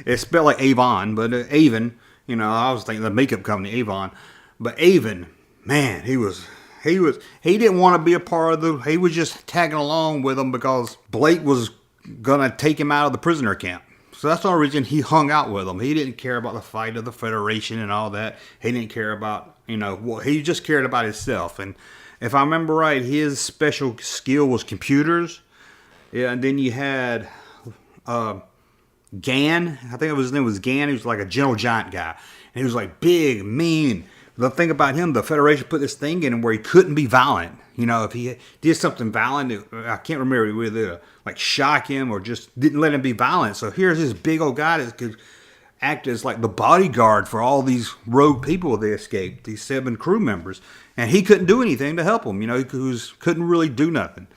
it's spelled like Avon, but Avon. I was thinking the makeup company, Avon. But Avon, man, he didn't want to be a part of he was just tagging along with them because Blake was going to take him out of the prisoner camp. So that's the only reason he hung out with them. He didn't care about the fight of the Federation and all that. He didn't care about, he just cared about himself. And if I remember right, his special skill was computers. Yeah, and then you had Gan, I think his name was Gan. He was like a gentle giant guy. And he was like big, mean. The thing about him, the Federation put this thing in him where he couldn't be violent. If he did something violent, I can't remember whether like shock him or just didn't let him be violent. So here's this big old guy that could act as like the bodyguard for all these rogue people they escaped, these 7 crew members. And he couldn't do anything to help them. He couldn't really do nothing.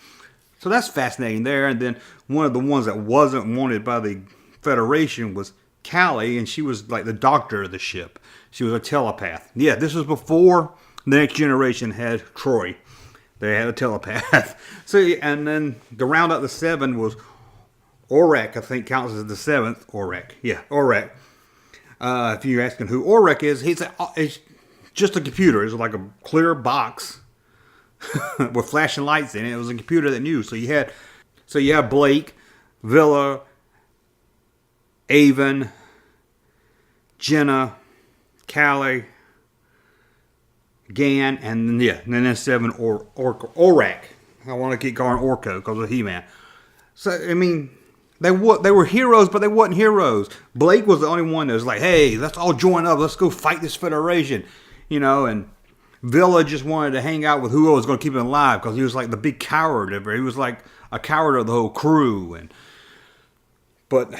So that's fascinating there. And then one of the ones that wasn't wanted by the Federation was Callie, and she was like the doctor of the ship. She was a telepath. Yeah, this was before the Next Generation had Troy. They had a telepath. So, and then to round out the 7 was Orak, I think counts as the 7th. Orak. Yeah, Orak. If you're asking who Orak is, it's just a computer. It's like a clear box with flashing lights in it. It was a computer that knew. So you have Blake, Villa, Avon, Jenna, Callie, Gan, and then there's 7 Orak. I want to keep calling Orko because of He-Man. So I mean, they were heroes, but they wasn't heroes. Blake was the only one that was like, "Hey, let's all join up. Let's go fight this Federation," And Villa just wanted to hang out with who was going to keep him alive because he was like the big coward. He was like a coward of the whole crew, but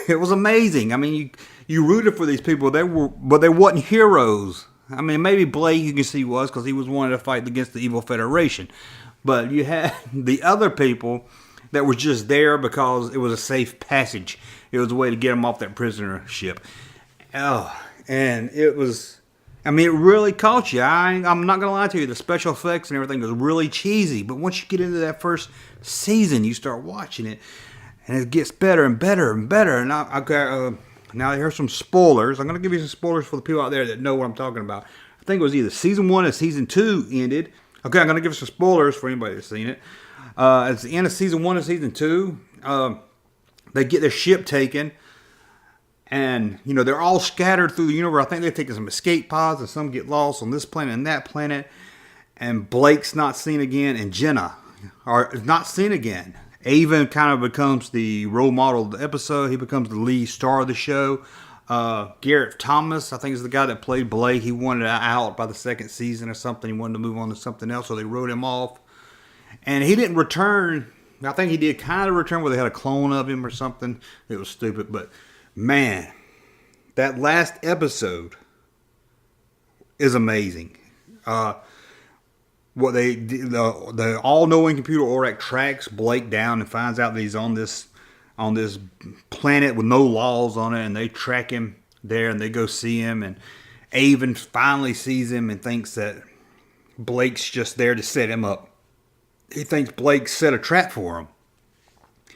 it was amazing. I mean, you rooted for these people. But they wasn't heroes. I mean, maybe Blake you can see was because he was wanting to fight against the evil Federation. But you had the other people that were just there because it was a safe passage. It was a way to get them off that prisoner ship. Oh, and it was, I mean, it really caught you. I'm not going to lie to you. The special effects and everything was really cheesy. But once you get into that first season, you start watching it. And it gets better and better and better. And now here's some spoilers. I'm going to give you some spoilers for the people out there that know what I'm talking about. I think it was either season 1 or season 2 ended. Okay, I'm going to give you some spoilers for anybody that's seen it. It's the end of season 1 and season 2. They get their ship taken, and, you know, they're all scattered through the universe. I think they're taking some escape pods, and some get lost on this planet and that planet. And Blake's not seen again, and Jenna are not seen again. Avon kind of becomes the role model of the episode. He becomes the lead star of the show. Garrett Thomas, I think, is the guy that played Blake. He wanted out by the second season or something. He wanted to move on to something else, so they wrote him off. And he didn't return. I think he did kind of return where they had a clone of him or something. It was stupid, but man, that last episode is amazing. What they did, the all-knowing computer ORAC tracks Blake down and finds out that he's on this planet with no laws on it, and they track him there, and they go see him, and Avon finally sees him and thinks that Blake's just there to set him up. He thinks Blake set a trap for him.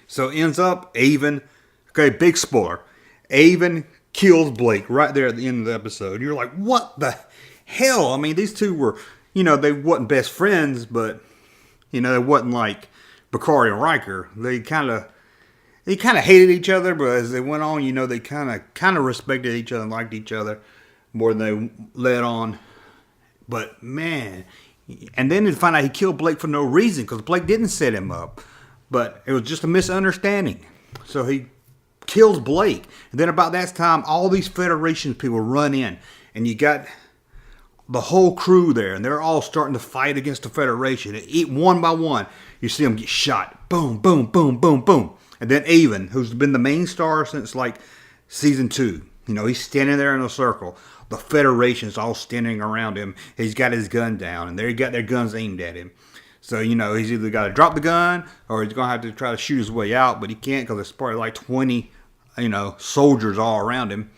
So ends up Avon, okay, big spoiler, Avon kills Blake right there at the end of the episode. You're like, what the hell? I mean, these two were, you know, they wasn't best friends, but, you know, they wasn't like Picard and Riker. They kind of hated each other, but as they went on, you know, they kind of respected each other and liked each other more than they let on. But man, and then they find out he killed Blake for no reason, because Blake didn't set him up, but it was just a misunderstanding. So he kills Blake, and then about that time, all these Federation people run in, and you got the whole crew there, and they're all starting to fight against the Federation. One by one, you see them get shot. Boom, boom, boom, boom, boom. And then Avon, who's been the main star since like season 2, you know, he's standing there in a circle. The Federation's all standing around him. He's got his gun down, and they got their guns aimed at him. So, you know, he's either got to drop the gun, or he's going to have to try to shoot his way out, but he can't, because there's probably like 20, you know, soldiers all around him.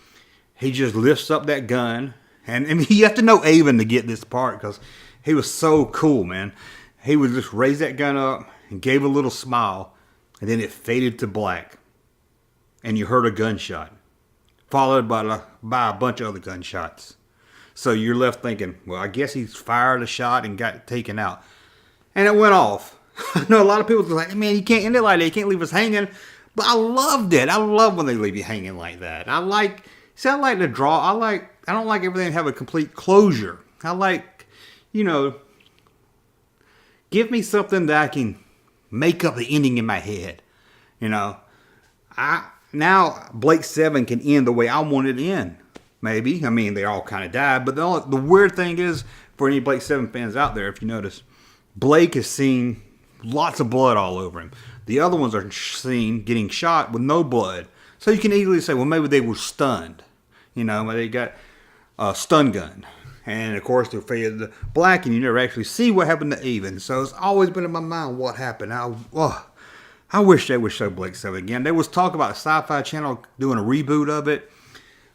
He just lifts up that gun, and I mean, you have to know Avon to get this part, because he was so cool, man. He would just raise that gun up and gave a little smile, and then it faded to black, and you heard a gunshot, followed by a bunch of other gunshots. So you're left thinking, well, I guess he's fired a shot and got taken out. And it went off. I know a lot of people are like, man, you can't end it like that. You can't leave us hanging. But I loved it. I love when they leave you hanging like that. I like to draw. I don't like everything to have a complete closure. I like, you know, give me something that I can make up the ending in my head. You know, now Blake 7 can end the way I want it to end. Maybe. I mean, they all kind of died. But the weird thing is, for any Blake 7 fans out there, if you notice, Blake is seen lots of blood all over him. The other ones are seen getting shot with no blood. So you can easily say, well, maybe they were stunned. You know, they got a stun gun. And, of course, they're faded to black, and you never actually see what happened to Avon. So it's always been in my mind what happened. I wish they would show Blake 7 again. There was talk about Sci-Fi Channel doing a reboot of it,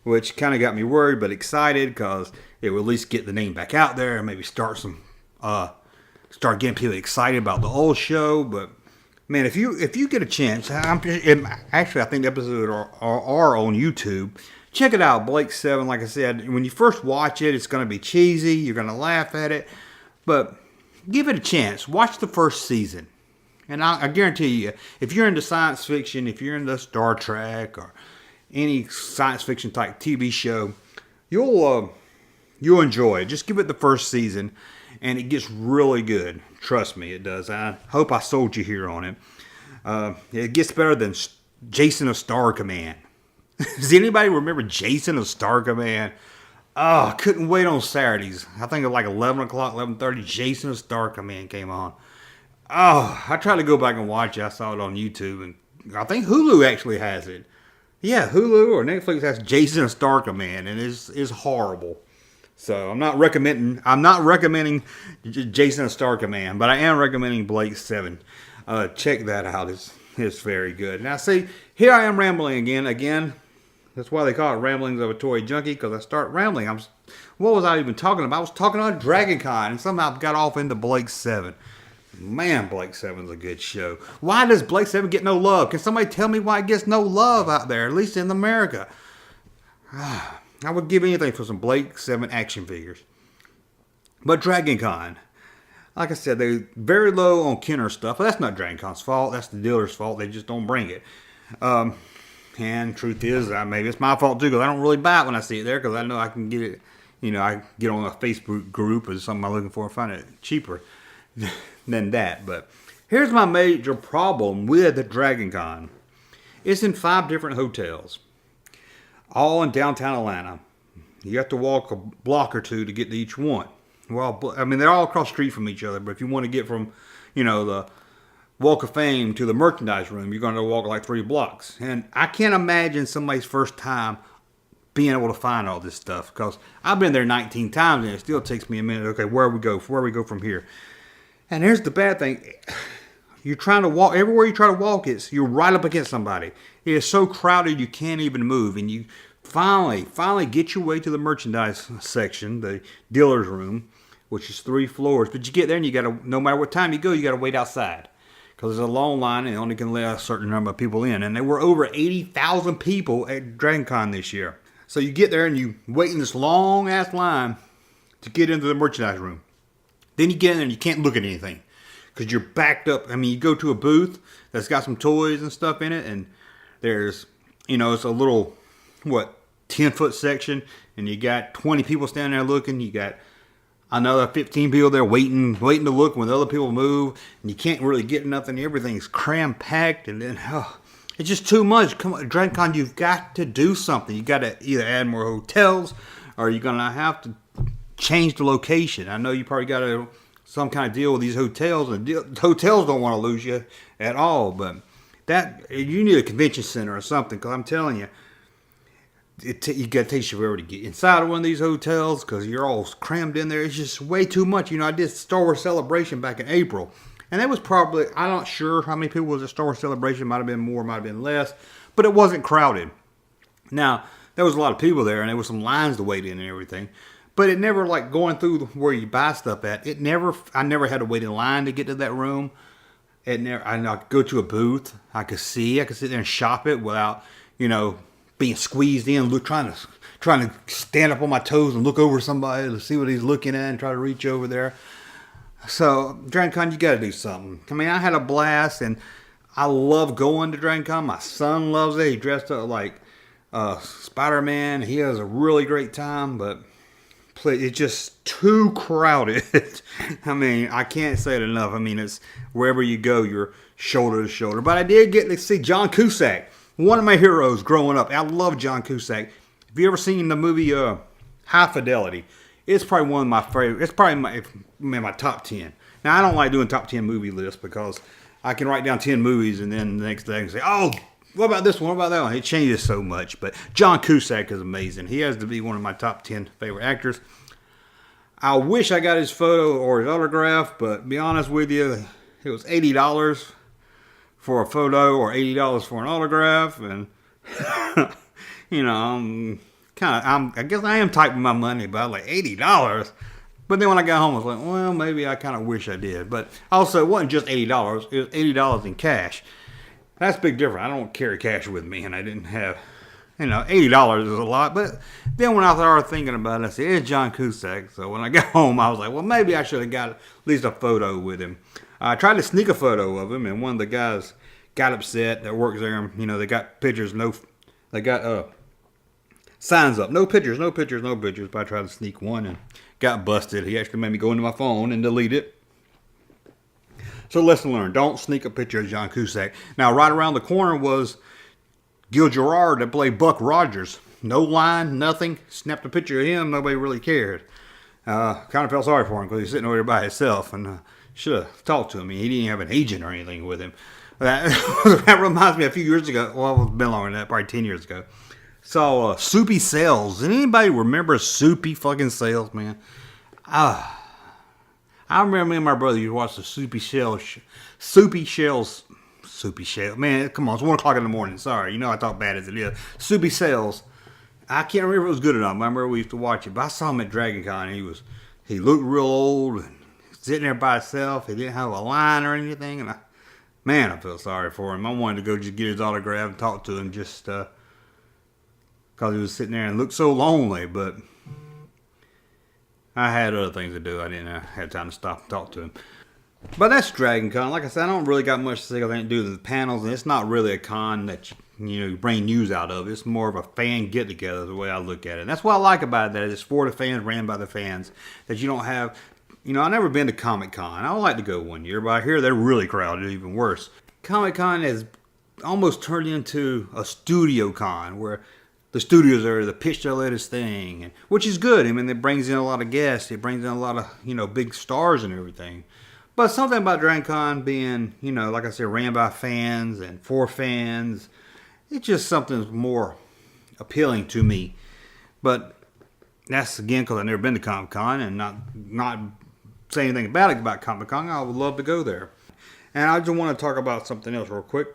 which kind of got me worried but excited, because it would at least get the name back out there and maybe start getting people excited about the old show. But man, if you get a chance, actually I think the episodes are on YouTube. Check it out, Blake 7. Like I said, when you first watch it, it's going to be cheesy. You're going to laugh at it, but give it a chance. Watch the first season, and I guarantee you, if you're into science fiction, if you're into Star Trek or any science fiction type TV show, you'll enjoy it. Just give it the first season, and it gets really good. Trust me, it does. I hope I sold you here on it. It gets better than Jason of Star Command. Does anybody remember Jason of Star Command? Oh, I couldn't wait on Saturdays. I think at like 11 o'clock, 11:30, Jason of Star Command came on. Oh, I tried to go back and watch it. I saw it on YouTube, and I think Hulu actually has it. Yeah, Hulu or Netflix has Jason of Star Command, and it's horrible. So I'm not recommending Jason of Star Command, but I am recommending Blake 7. Check that out. It's very good. Now see, here I am rambling again. That's why they call it Ramblings of a Toy Junkie, because I start rambling. What was I even talking about? I was talking about Dragon Con, and somehow got off into Blake 7. Man, Blake 7's a good show. Why does Blake 7 get no love? Can somebody tell me why it gets no love out there, at least in America? I would give anything for some Blake 7 action figures. But Dragon Con, like I said, they're very low on Kenner stuff. But that's not Dragon Con's fault. That's the dealer's fault. They just don't bring it. And truth is, maybe it's my fault too, because I don't really buy it when I see it there, because I know I can get it. I get on a Facebook group or something I'm looking for and find it cheaper than that. But here's my major problem with the Dragon Con. It's in 5 different hotels, all in downtown Atlanta. You have to walk a block or 2 to get to each one. Well, I mean, they're all across the street from each other, but if you want to get from, the Walk of Fame to the merchandise room, you're going to walk like 3 blocks. And I can't imagine somebody's first time being able to find all this stuff, because I've been there 19 times and it still takes me a minute. Okay, where we go from here? And here's the bad thing. You're trying to walk, everywhere you try to walk, you're right up against somebody. It is so crowded you can't even move. And you finally get your way to the merchandise section, the dealer's room, which is 3 floors. But you get there and you got to, no matter what time you go, you got to wait outside, because there's a long line and it only can let a certain number of people in. And there were over 80,000 people at Dragon Con this year. So you get there and you wait in this long ass line to get into the merchandise room. Then you get in there and you can't look at anything, because you're backed up. I mean, you go to a booth that's got some toys and stuff in it, and there's, it's a little, 10-foot section, and you got 20 people standing there looking. You got another 15 people there waiting to look when the other people move, and you can't really get nothing. Everything's cram-packed, and then, it's just too much. Come on, Dragon Con, you've got to do something. You got to either add more hotels, or you're going to have to change the location. I know you probably got some kind of deal with these hotels, and hotels don't want to lose you at all, but you need a convention center or something, because I'm telling you, you got to take you forever to get inside of one of these hotels, because you're all crammed in there. It's just way too much. I did Star Wars Celebration back in April, and that was probably, I'm not sure how many people was at Star Wars Celebration. Might have been more, might have been less, but it wasn't crowded. Now, there was a lot of people there, and there was some lines to wait in and everything, but it never, like going through where you buy stuff at, I never had to wait in line to get to that room. I could go to a booth, I could sit there and shop it without, being squeezed in, trying to stand up on my toes and look over somebody to see what he's looking at and try to reach over there. So, Dragon Con, you got to do something. I mean, I had a blast, and I love going to Dragon Con. My son loves it. He dressed up like Spider-Man. He has a really great time, but it's just too crowded. I mean, I can't say it enough. I mean, it's wherever you go, you're shoulder to shoulder. But I did get to see John Cusack, one of my heroes growing up. I love John Cusack. Have you ever seen the movie High Fidelity? It's probably one of my favorite. It's probably my top 10. Now, I don't like doing top 10 movie lists, because I can write down 10 movies and then the next day I can say, oh, what about this one? What about that one? It changes so much. But John Cusack is amazing. He has to be one of my top 10 favorite actors. I wish I got his photo or his autograph, but to be honest with you, it was $80 for a photo or $80 for an autograph. And, I guess I am tight with my money, but I was like, $80? But then when I got home, I was like, well, maybe I kind of wish I did. But also, it wasn't just $80. It was $80 in cash. That's a big difference. I don't carry cash with me, and I didn't have, $80 is a lot. But then when I started thinking about it, I said, it's John Cusack. So when I got home, I was like, well, maybe I should have got at least a photo with him. I tried to sneak a photo of him, and one of the guys got upset that works there. And, they got pictures, they got signs up, no pictures. But I tried to sneak one and got busted. He actually made me go into my phone and delete it. So lesson learned, don't sneak a picture of John Cusack. Now, right around the corner was Gil Gerard that played Buck Rogers. No line, nothing. Snapped a picture of him. Nobody really cared. Kind of felt sorry for him because he's sitting over there by himself, and should have talked to him. He didn't have an agent or anything with him. That reminds me, a few years ago, well, it's been longer than that, probably 10 years ago, saw Soupy Sales. Does anybody remember Soupy fucking Sales, man? I remember me and my brother used to watch the Soupy Shells. Man, come on, it's 1 o'clock in the morning. Sorry, I talk bad as it is. Soupy Sales. I can't remember if it was good or not. I remember we used to watch it, but I saw him at Dragon Con. He looked real old and sitting there by himself. He didn't have a line or anything, and I felt sorry for him. I wanted to go just get his autograph and talk to him just because he was sitting there and looked so lonely, but I had other things to do. I didn't have time to stop and talk to him. But that's Dragon Con. Like I said, I don't really got much to say. I didn't do the panels, and it's not really a con that you bring news out of. It's more of a fan get together, the way I look at it. And that's what I like about it. That it's for the fans, ran by the fans. That you don't have. I've never been to Comic Con. I would like to go one year, but I hear they're really crowded, even worse. Comic Con has almost turned into a studio con where the studios are the pitch their latest thing, which is good. I mean, it brings in a lot of guests. It brings in a lot of big stars and everything. But something about Dragon Con being, like I said, ran by fans and for fans, it's just something more appealing to me. But that's again because I've never been to Comic Con and not say anything bad about Comic Con. I would love to go there. And I just want to talk about something else real quick.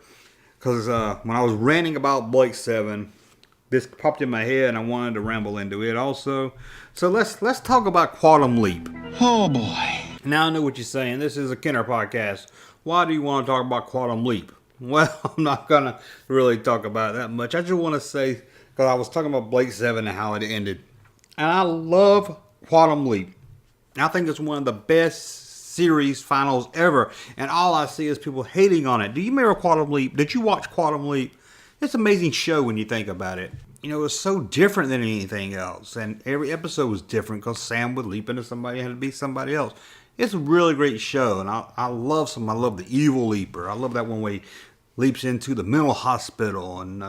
Because when I was ranting about Blake 7, this popped in my head and I wanted to ramble into it also. So let's talk about Quantum Leap. Oh boy. Now I know what you're saying. This is a Kenner podcast. Why do you want to talk about Quantum Leap? Well, I'm not going to really talk about it that much. I just want to say, because I was talking about Blake 7 and how it ended. And I love Quantum Leap. I think it's one of the best series finals ever. And all I see is people hating on it. Do you remember Quantum Leap? Did you watch Quantum Leap? It's an amazing show when you think about it. It's so different than anything else. And every episode was different because Sam would leap into somebody and had to be somebody else. It's a really great show, and I love the Evil Leaper. I love that one where he leaps into the mental hospital, and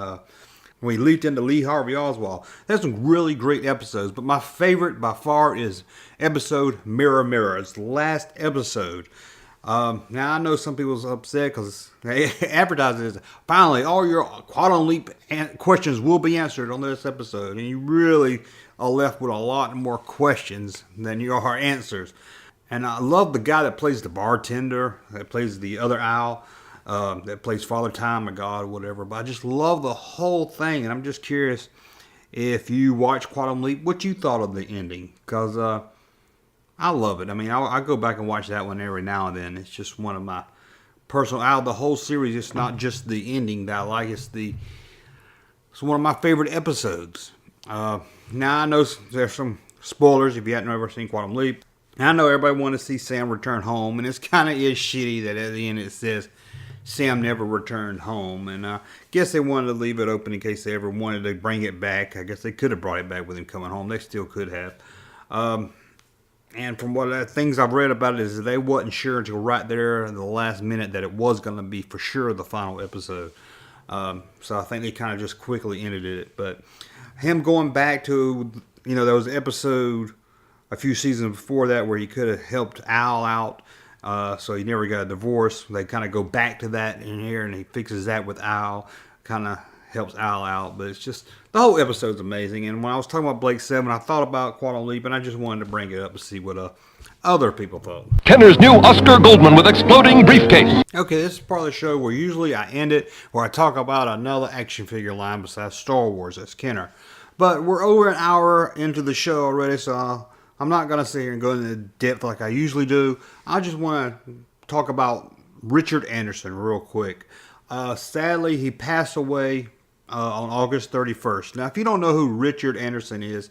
when he leaped into Lee Harvey Oswald. There's some really great episodes, but my favorite by far is episode Mirror Mirror. It's the last episode. Now I know some people's upset because they advertise it as finally all your Quantum Leap questions will be answered on this episode, and you really are left with a lot more questions than you are answers. And I love the guy that plays the bartender, that plays the other owl, that plays Father Time or God or whatever. But I just love the whole thing. And I'm just curious if you watch Quantum Leap, what you thought of the ending. Because I love it. I mean, I go back and watch that one every now and then. It's just one of my personal, out of the whole series, it's not just the ending that I like. It's one of my favorite episodes. Now I know there's some spoilers if you haven't ever seen Quantum Leap. I know everybody wanted to see Sam return home, and it's kind of is shitty that at the end it says Sam never returned home, and I guess they wanted to leave it open in case they ever wanted to bring it back. I guess they could have brought it back with him coming home. They still could have. And from what things I've read about it is they wasn't sure until right there in the last minute that it was going to be for sure the final episode. So I think they kind of just quickly ended it. But him going back to, there was an episode a few seasons before that where he could have helped Al out, so he never got a divorce. They kind of go back to that in here, and he fixes that with Al, kind of helps Al out. But it's just, the whole episode's amazing. And when I was talking about Blake 7, I thought about Quantum Leap, and I just wanted to bring it up to see what other people thought. Kenner's new Oscar Goldman with exploding briefcase. Okay, this is part of the show where usually I end it where I talk about another action figure line besides Star Wars. That's Kenner. But we're over an hour into the show already, so I'm not going to sit here and go into depth like I usually do. I just want to talk about Richard Anderson real quick. Sadly, he passed away on August 31st. Now, if you don't know who Richard Anderson is,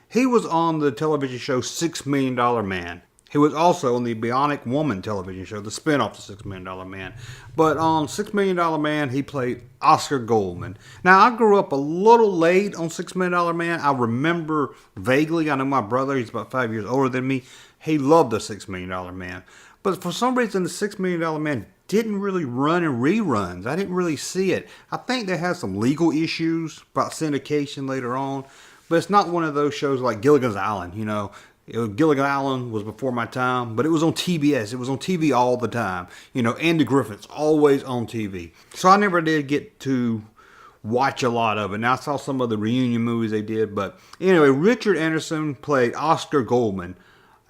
he was on the television show $6 Million Man. He was also on the Bionic Woman television show, the spinoff to $6 Million Man. But on $6 Million Man, he played Oscar Goldman. Now, I grew up a little late on $6 Million Man. I remember vaguely. I know my brother, he's about 5 years older than me. He loved the $6 Million Man. But for some reason, the $6 Million Man didn't really run in reruns. I didn't really see it. I think they had some legal issues about syndication later on. But it's not one of those shows like Gilligan's Island, Gilligan Island was before my time, but it was on TBS. It was on TV all the time. Andy Griffin's always on TV. So I never did get to watch a lot of it. Now I saw some of the reunion movies they did, but anyway, Richard Anderson played Oscar Goldman.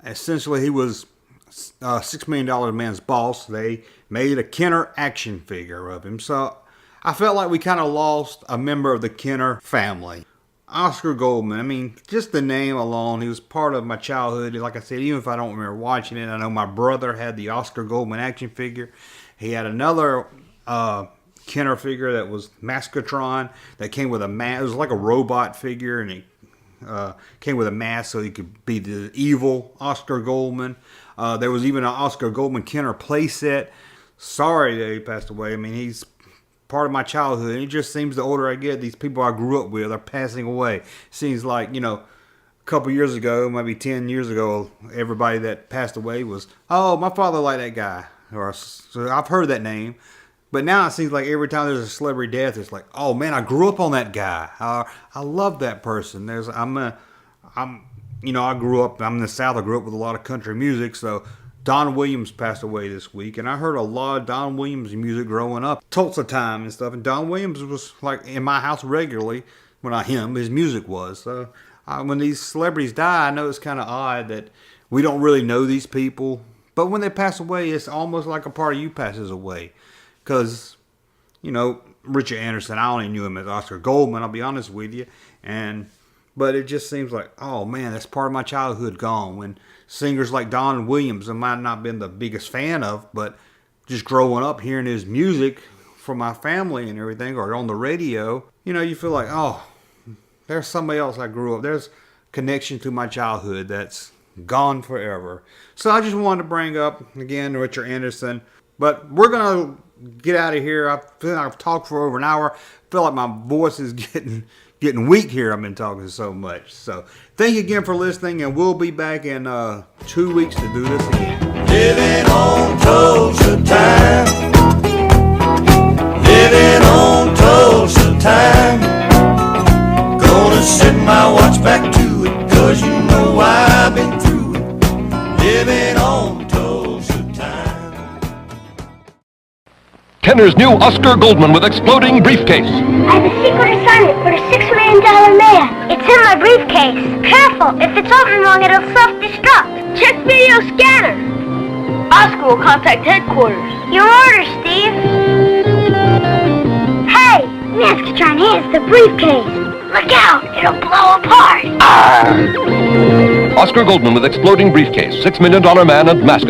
Essentially, he was $6 Million Man's boss. They made a Kenner action figure of him. So I felt like we kind of lost a member of the Kenner family. Oscar Goldman, I mean, just the name alone, he was part of my childhood. Like I said, even if I don't remember watching it, I know my brother had the Oscar Goldman action figure. He had another Kenner figure that was Maskatron that came with a mask. It was like a robot figure, and it came with a mask so he could be the evil Oscar Goldman. There was even an Oscar Goldman Kenner playset. Sorry that he passed away. I mean, he's part of my childhood. And it just seems the older I get, these people I grew up with are passing away. Seems like, a couple years ago, maybe 10 years ago, everybody that passed away was, oh, my father liked that guy. So I've heard that name. But now it seems like every time there's a celebrity death, it's like, oh man, I grew up on that guy. I love that person. I grew up. I'm in the South. I grew up with a lot of country music. So Don Williams passed away this week, and I heard a lot of Don Williams music growing up, Tulsa time and stuff. And Don Williams was like in my house regularly. Well, not him, his music was. So when these celebrities die, I know it's kind of odd that we don't really know these people. But when they pass away, it's almost like a part of you passes away. Because, Richard Anderson, I only knew him as Oscar Goldman, I'll be honest with you. But it just seems like, oh man, that's part of my childhood gone. When singers like Don Williams, I might not have been the biggest fan of, but just growing up hearing his music from my family and everything, or on the radio, you feel like, oh, there's somebody else I grew up. There's connection to my childhood that's gone forever. So I just wanted to bring up, again, Richard Anderson. But we're going to get out of here. I feel like I've talked for over an hour. I feel like my voice is getting weak here. I've been talking so much. So thank you again for listening, and we'll be back in 2 weeks to do this again. Living on Tulsa time. Living on Tulsa time. Gonna set my watch back to it, 'cause you know I've been through it. Living on Tulsa time. Kenner's new Oscar Goldman with exploding briefcase. I have a secret assignment for the $6 million man. It's in my briefcase. Careful, if it's open wrong, it'll self-destruct. Check video scanner. Oscar will contact headquarters. Your orders, Steve. Hey, man's gonna try and hands the briefcase. Look out, it'll blow apart. Oscar Goldman with exploding briefcase, $6 million man and mask.